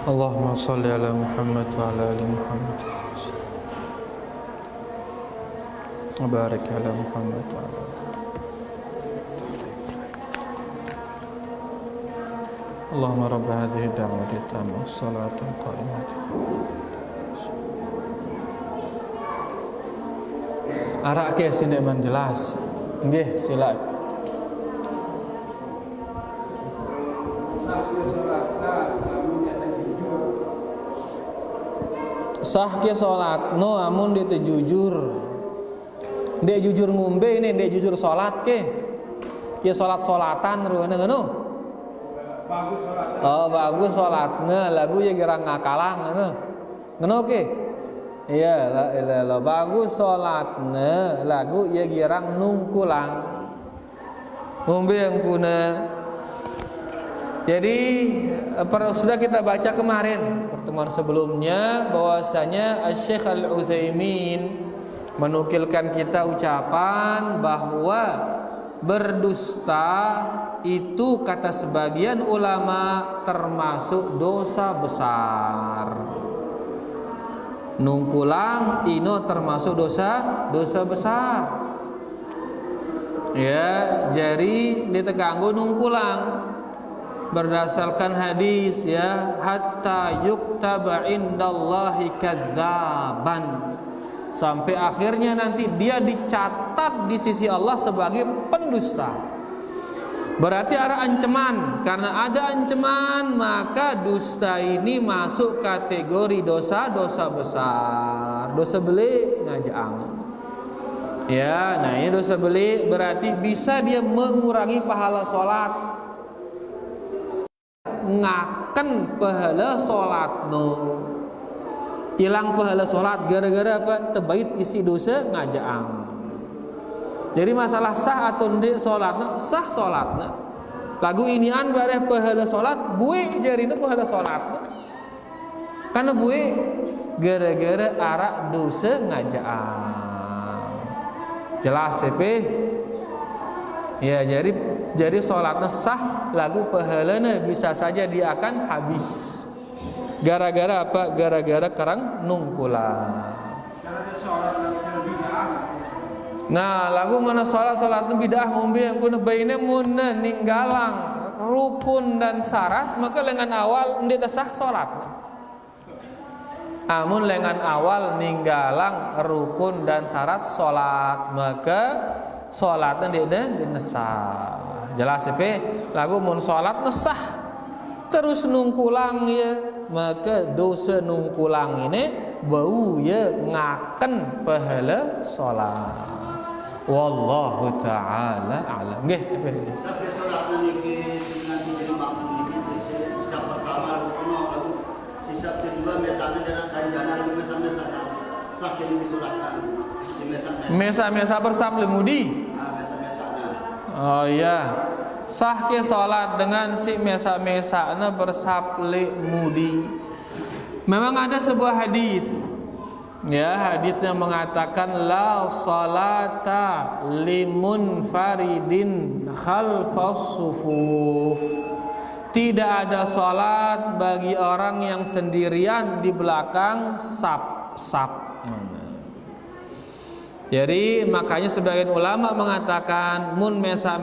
Allahumma salli ala Muhammad wa ala ali Muhammad wa barik ala Muhammad wa ala Allahumma rabb hadhihi da'wati tammah salatu qa'imah. Arak ke sini man jelas. Nggih, silakan. sah ke salat no amun dia teh jujur. Dia jujur ngombe ini, dia jujur salat ke. Kia salat-salatan ruana ngono. Bagus salat. Oh, bagus salatna, lagu ya gerang ngakalang ngono. Ngono ke? Iya, la bagus salatna, lagu ya gerang nungkulang. Ngombe yang kuna. Jadi sudah kita baca kemarin pertemuan sebelumnya bahwasanya Syekh Al-Utsaimin menukilkan kita ucapan bahwa berdusta itu kata sebagian ulama termasuk dosa besar. Nungkulang ino termasuk dosa besar. Ya, jadi diteganggu nungkulang. Berdasarkan hadis ya, hatta yuktaba indallahi kadzaban, sampai akhirnya nanti dia dicatat di sisi Allah sebagai pendusta. Berarti ada ancaman. Karena ada ancaman maka dusta ini masuk kategori dosa besar. Dosa beli ngajang. Ya, nah ini dosa beli berarti bisa dia mengurangi pahala sholat, ngaken pahala sholat no, hilang pahala sholat gara-gara apa? Tebait isi dosa ngajaang. Jadi masalah sah atau tidak sholatna, sah sholatna. Lagu inian bareh pahala sholat, bue jarina pahala sholatna. Karena bue gara-gara arak dosa ngajaang. Jelas ya, jadi sholatnya sah, lagu pahalanya bisa saja dia akan habis. Gara-gara apa? Gara-gara kerang nungkulan. Nah, lagu mana sholat bidah ngombe yang kuna baine mun ninggalang rukun dan syarat maka lengan awal ndak sah sholatnya. Amun lengan awal ninggalang rukun dan syarat sholat maka sholatnya dia nesah. Jelas lagu mun sholat nesah terus nungkulang ya, maka dosa nungkulang ini bau ya ngaken pahala sholat. Wallahu ta'ala a'lam. Nggih, sampai sholat niki dengan sendiri makmum niki sisa pertama lagu sisa kedua misalnya dengan kanjana misalnya sakit disolatkan mesa bersab lemudi. Oh iya, sah ke salat dengan si mesa na bersab lemudi. Memang ada sebuah hadis, ya, hadisnya mengatakan la salata limun faridin khalfas sufuf. Tidak ada salat bagi orang yang sendirian di belakang sap. Jadi makanya sebagian ulama mengatakan mun mesa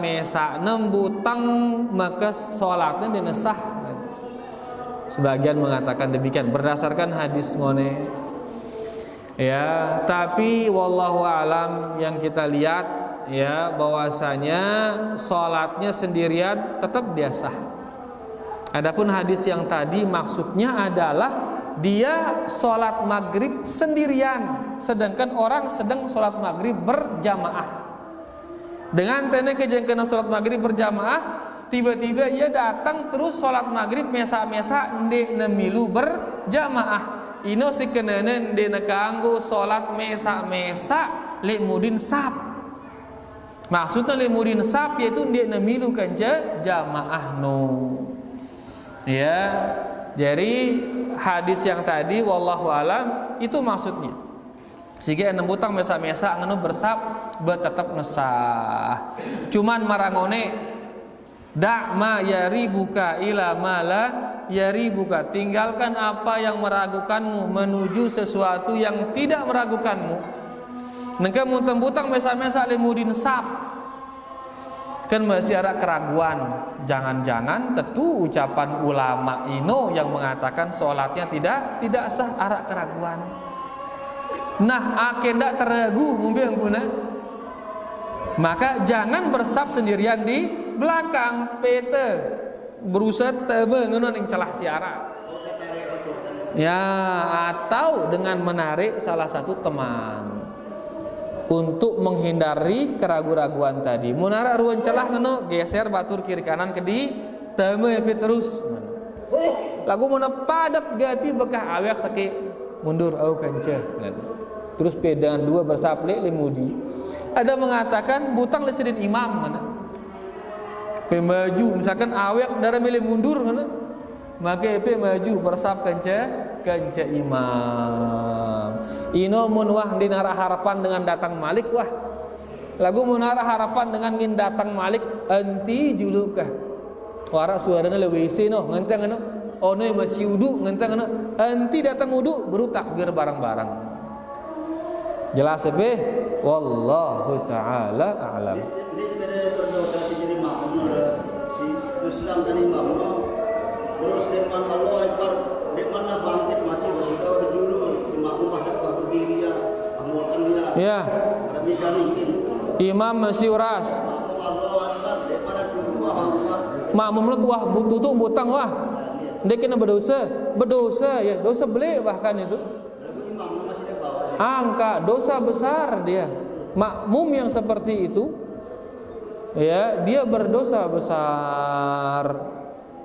nembutang maka sholatnya dinesah. Sebagian mengatakan demikian berdasarkan hadis ngone. Ya, tapi wallahu alam yang kita lihat ya bahwasanya sholatnya sendirian tetap biasa. Adapun hadis yang tadi maksudnya adalah dia sholat maghrib sendirian, sedangkan orang sedang sholat maghrib berjamaah. Dengan tenek kejengkeun sholat maghrib berjamaah, tiba-tiba ia datang terus sholat maghrib mesa ndek nemilu berjamaah. Ino sikeuneuneun ndek kanggo sholat mesa limudin sap. Maksudnya limudin sap yaitu ndek nemilu kanja jamaah no. Ya, jadi hadis yang tadi wallahu alam itu maksudnya. Sehingga nembutang mesa ngenu bersab tetap mesah. Cuman marangone da' ma yaribuka ila ma la yaribuka, tinggalkan apa yang meragukanmu menuju sesuatu yang tidak meragukanmu. Nengke mun tembutang mesa limudin sab kan masih ada keraguan. Jangan-jangan tentu ucapan ulama ino yang mengatakan sholatnya tidak sah, ada keraguan. Nah, akendak teragu mungkin guna. Maka jangan bersab sendirian di belakang pete berusaha tebe ngono ning celah siara. Ya, atau dengan menarik salah satu teman untuk menghindari keraguan-raguan tadi. Munara ruan celah ngono geser batur kiri kanan ke di teme terus. Lagu mana padat gati bekah awek sakit mundur au kanca. Terus pedang dua bersaple limudi. Ada mengatakan butang lesidin imam mana. Pemaju misalkan awek darah milih mundur mana. Maka EP maju bersap kanca imam. Ino mun wah dinara harapan dengan datang Malik wah. Lagu munara harapan dengan ngin datang Malik anti julukah. Warak suarana le WC no ngentang no. Ono masih wudu ngentang no. Anti datang wudu baru takbir bareng-bareng. Jelas be? Wallahu taala a'lam. Ini kita ada berdosa si jadi makmum si Islam tadi makmum. Terus depan Allah Akbar, depan lah bangkit masih tahu ada judul si makmum ada berdiri ya, amulkan ya. Ya. Ada bisa mungkin. Imam masih uras. Makmum Allah Akbar depan ada dua Allah. Makmum lu tuah tutup butang wah. Dia kena berdosa ya, dosa beli bahkan itu. Imam masih di bawah. Angka dosa besar dia. Makmum yang seperti itu ya, dia berdosa besar.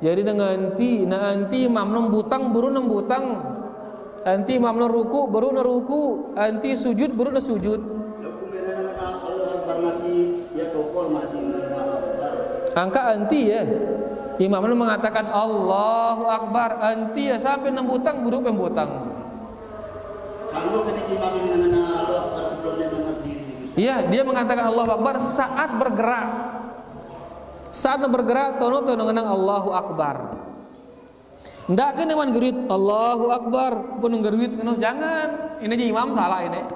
Jadi dengan nanti imam nembutang baru nembutang, anti imam neruku baru neruku, anti sujud baru sujud. Angka anti ya, imam mengatakan Allahu Akbar, anti ya sampai nembutang baru pembutang. Kalau ketika imam ini mengenal Allah Akbar sebelumnya berdiri. Iya, dia mengatakan Allahu Akbar saat bergerak. Saat bergerak tono ngenang Allahu Akbar. Ndak kene man gerit Allahu Akbar pun gerit ngono jangan. Ini aja imam salah ini.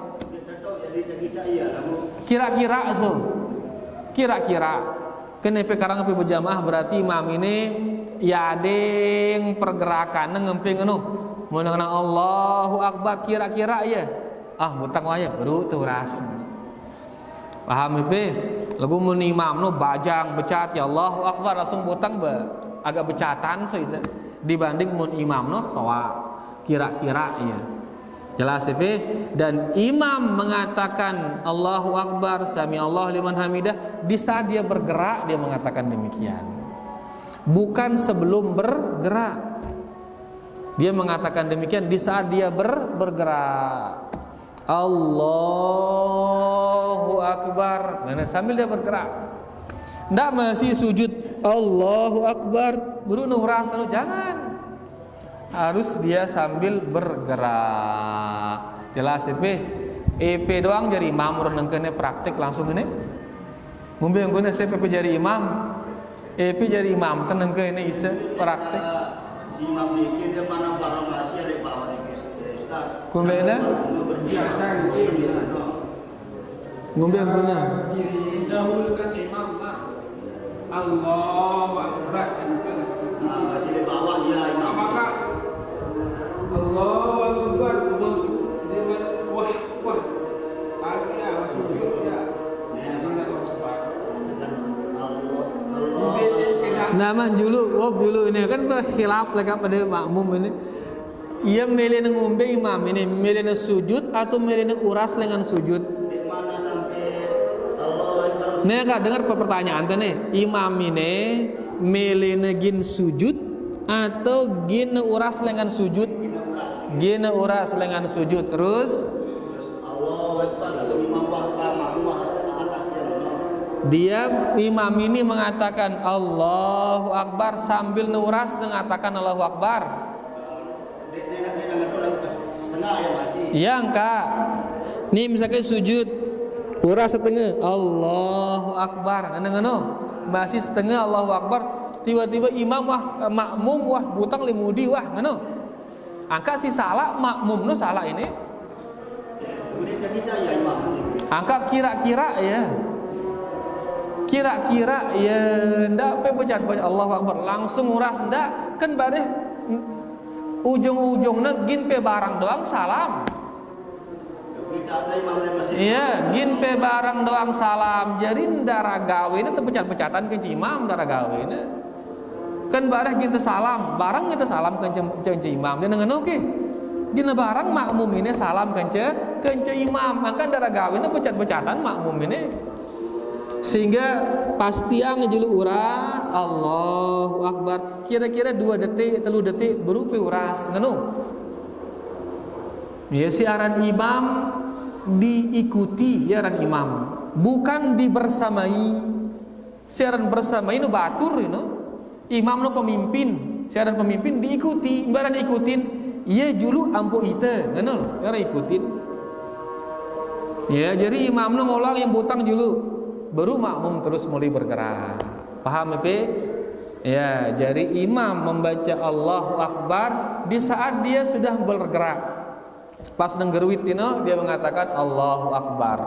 Kira-kira so. Kira-kira kene pekarang pe berjamaah berarti imam ini ya deng pergerakan ngempe ngono. Mun ngenang Allahu Akbar kira-kira ya. Ah butang waya baru tuh ras. Paham be? Lagu mun imam no bajang becat ya Allahu Akbar langsung butang agak becatan so itu dibanding mun imam no toa kira-kira ya. Jelas be? Dan imam mengatakan Allahu Akbar sami Allah liman hamidah di saat dia bergerak dia mengatakan demikian. Bukan sebelum bergerak. Dia mengatakan demikian di saat dia bergerak. Allahu Akbar. Mana sambil dia bergerak. Ndak masih sujud Allahu Akbar baru nuras jangan. Harus dia sambil bergerak. Jelas EP doang jadi imam renengkeunnya praktik langsung ini. Ngombe yang guna CP jadi imam. EP jadi imam tenengkeun ini isa praktik. Si imam niki dia mana barang masih ada bawah niki Ustaz. Ngombe biasa gitu ya. Ngombe yang guna. Dahulukan imam lah. Allahu Akbar. Masih di bawah dia imam. Maka Allahu Akbar. Wah. Artinya sujud ya. Nama dulu ini kan berkhilaf lagi pada makmum ini. Ia milih ngombe imam ini milih sujud atau milih uras dengan sujud. Di mana sampai Allah Nih kak dengar pertanyaan nih. Imam ini milih gin sujud atau gin uras dengan sujud. Gin uras dengan sujud terus. Allah imam Dia imam ini mengatakan Allahu Akbar sambil nuras mengatakan Allahu Akbar. Setengah ya masih. Iya kak. Nih misalkan sujud uras setengah Allahu Akbar. Ngono masih setengah Allahu Akbar. Tiba-tiba imam wah makmum wah butang limudi wah ngono. Angka si salah makmum no salah ini. Angka kira-kira ya. Kira-kira ya ndak pe baca Allahu Akbar langsung uras ndak kan bare ujung-ujungnya gin pe barang doang salam. Iya, gin pe barang doang salam. Jadi darah gawe ini terpecat-pecatan ke imam darah gawe ini. Kan bare gin salam, barang kita salam ke imam. Dia ngengen oke. dina barang makmum ini salam kence imam, maka darah gawinnya becat-becatan makmum ini. Sehingga pasti yang julu uras Allahu Akbar kira-kira 2 detik 3 detik berupa uras nganu. Ya siaran imam diikuti ya ran imam, bukan dibersamai. Siaran bersama ini batur ini. Imam no pemimpin, siaran pemimpin diikuti, barang ikutin ia julu ampu ite nganu loh, ya ikutin. Ya jadi imam no ngolang yang butang julu baru makmum terus mulai bergerak. Paham ya? Ya, jadi imam membaca Allahu Akbar di saat dia sudah bergerak. Pas nenggeruit dino dia mengatakan Allahu Akbar.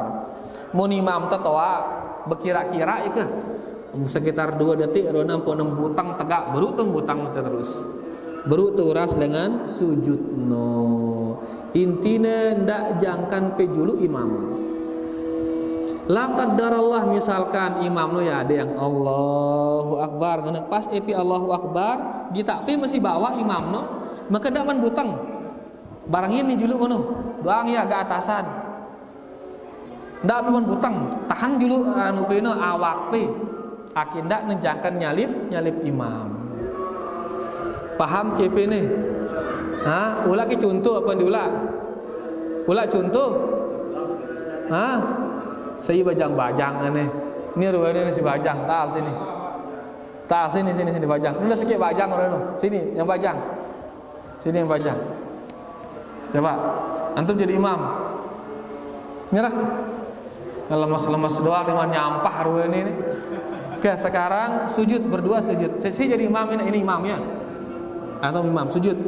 Mun imam tatawa berkira-kira itu sekitar 2 detik 6 butang tegak baru tuh butang terus. Baru tuh ras dengan sujud no. Intina ndak jangkan pejulu imam. La qaddarallah misalkan imam lo ya ada yang Allahu Akbar, pas epi Allahu Akbar ditakpi masih bawa imam no, maka ndak man butang. Barang ini dulu ngono, doang ya agak atasan. Ndak man butang, tahan dulu anu peno awak pe. Akin ndak nenjangkan nyalip imam. Paham kepe nih? Hah? Ulah ke contoh apa diulah? Ulah contoh? Hah? Saya bajang-bajang aneh. Ini ruangan si bajang, tal sini. Tal sini bajang. Ini udah sikit bajang orang. Sini yang bajang. Sini yang bajang. Coba antum jadi imam. Nyerak. Lemas-lemas doang dengan nyampah ruangan ini. Oke, sekarang sujud berdua sujud. Saya jadi imam ini imamnya. Atau imam sujud.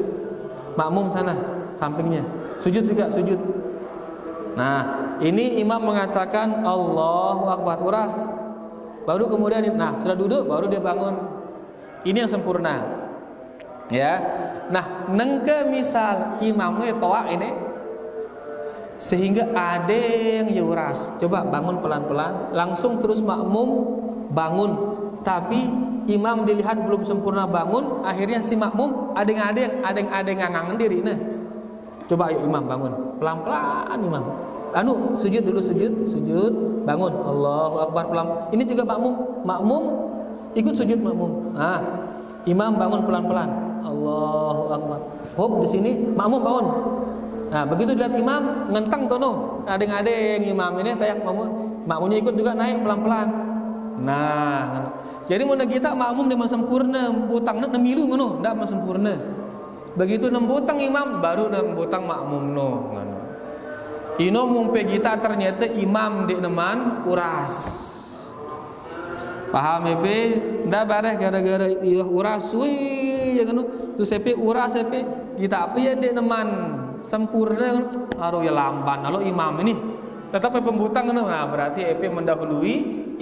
Makmum sana sampingnya. Sujud juga sujud. Nah, ini imam mengatakan Allahu Akbar uras. Baru kemudian sudah duduk baru dia bangun. Ini yang sempurna. Ya. Nah, nengke misal imamnya toa ini sehingga ada yang uras. Coba bangun pelan-pelan, langsung terus makmum bangun. Tapi imam dilihat belum sempurna bangun, akhirnya si makmum ada yang ngangangan diri nah. Coba ayo imam bangun, pelan-pelan imam. Sujud dulu sujud, bangun. Allahu Akbar pelan. Ini juga makmum ikut sujud makmum. Imam bangun pelan-pelan. Allahu Akbar. Hop di sini makmum bangun. Nah, begitu dilihat imam ngentang tono. Ada yang imam ini tayak makmumnya ikut juga naik pelan-pelan. Nah, jadi mun kita makmum dia sempurna, butangna nemilu ngono, ndak sempurna. Begitu nembutang imam baru nembutang makmum no. Ino mumpe kita ternyata imam di neman uras. Paham epe? Ndak bareh gara-gara iya uras we ya ngono. Tu sepe uras sepe kita apa ya di neman sempurna aduh ya lamban. Lalu imam ini tetap pembutang ngono. Nah, berarti epe mendahului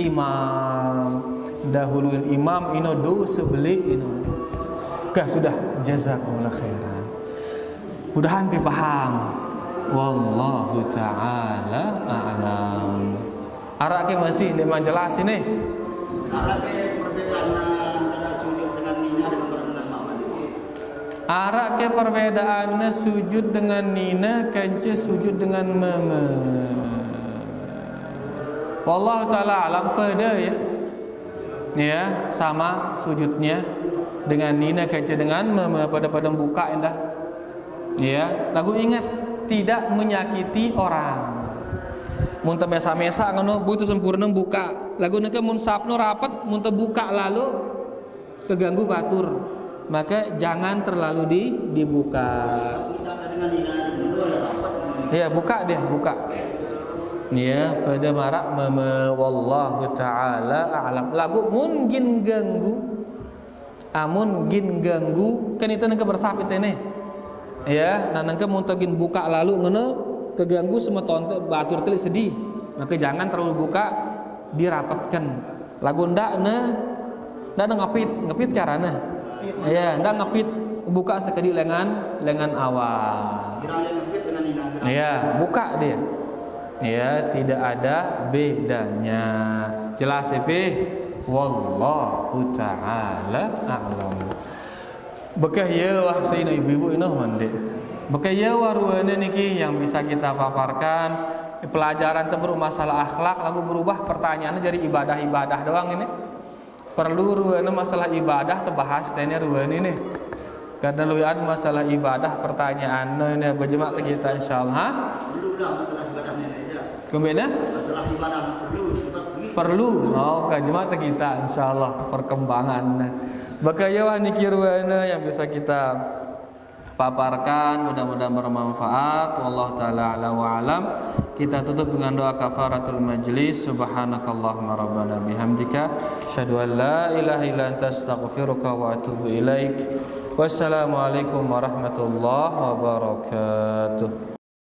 imam. Dahuluin imam ino do sebeli ino. Sudah jazakumullah khairan. Mudahan paham. Wallahu ta'ala a'lam. Arak ke masih dia jelas ini. Arak ke perbedaan antara sujud dengan nina dengan berenang mama ini. Arak ke perbedaannya sujud dengan nina kance sujud dengan mama. Wallahu ta'ala alam pada ya. Ya, sama sujudnya dengan nina kance dengan mama pada buka indah. Ya, lagu ingat tidak menyakiti orang. Mun teu mesa-mesa ngono butuh sempurna buka. Lagu neke mun sapno rapat mun teu buka lalu keganggu batur. Maka jangan terlalu dibuka. Ya, buka dia, buka. Ya, pada marak wallahu taala a'lam. Lagu mun gin ganggu. Amun gin ganggu kan itu neke bersapit ini. Ya, nah nangka muntagin buka lalu ngono keganggu semua tonte batur teli sedih. Maka jangan terlalu buka, dirapatkan. Lagu ndak ngepit carana. Ya, ndak ngepit buka sekali lengan awal. Ya, buka dia. Ya, tidak ada bedanya. Jelas ya, wallahu taala a'lam. Bekah ya wah saya ibu-ibu ini mandi. Bekaya waruana niki yang bisa kita paparkan pelajaran tentang masalah akhlak lagu berubah pertanyaannya jadi ibadah-ibadah doang ini. Perlu ruana masalah ibadah terbahas tanya ruana ini. Karena luian masalah ibadah pertanyaan ini berjemaah kita insyaallah. Perlu lah masalah ibadah ini ya. Kemudian Masalah ibadah perlu jemaah kita insyaallah perkembangan. Bekaya niki ruana yang bisa kita paparkan, mudah-mudahan bermanfaat. Wallahu taala ala wa alam. Kita tutup dengan doa kafaratul majlis. Subhanakallahumma rabbana bihamdika asyhadu an la ilaha illa anta astaghfiruka wa atubu ilaik. Wassalamualaikum warahmatullahi wabarakatuh.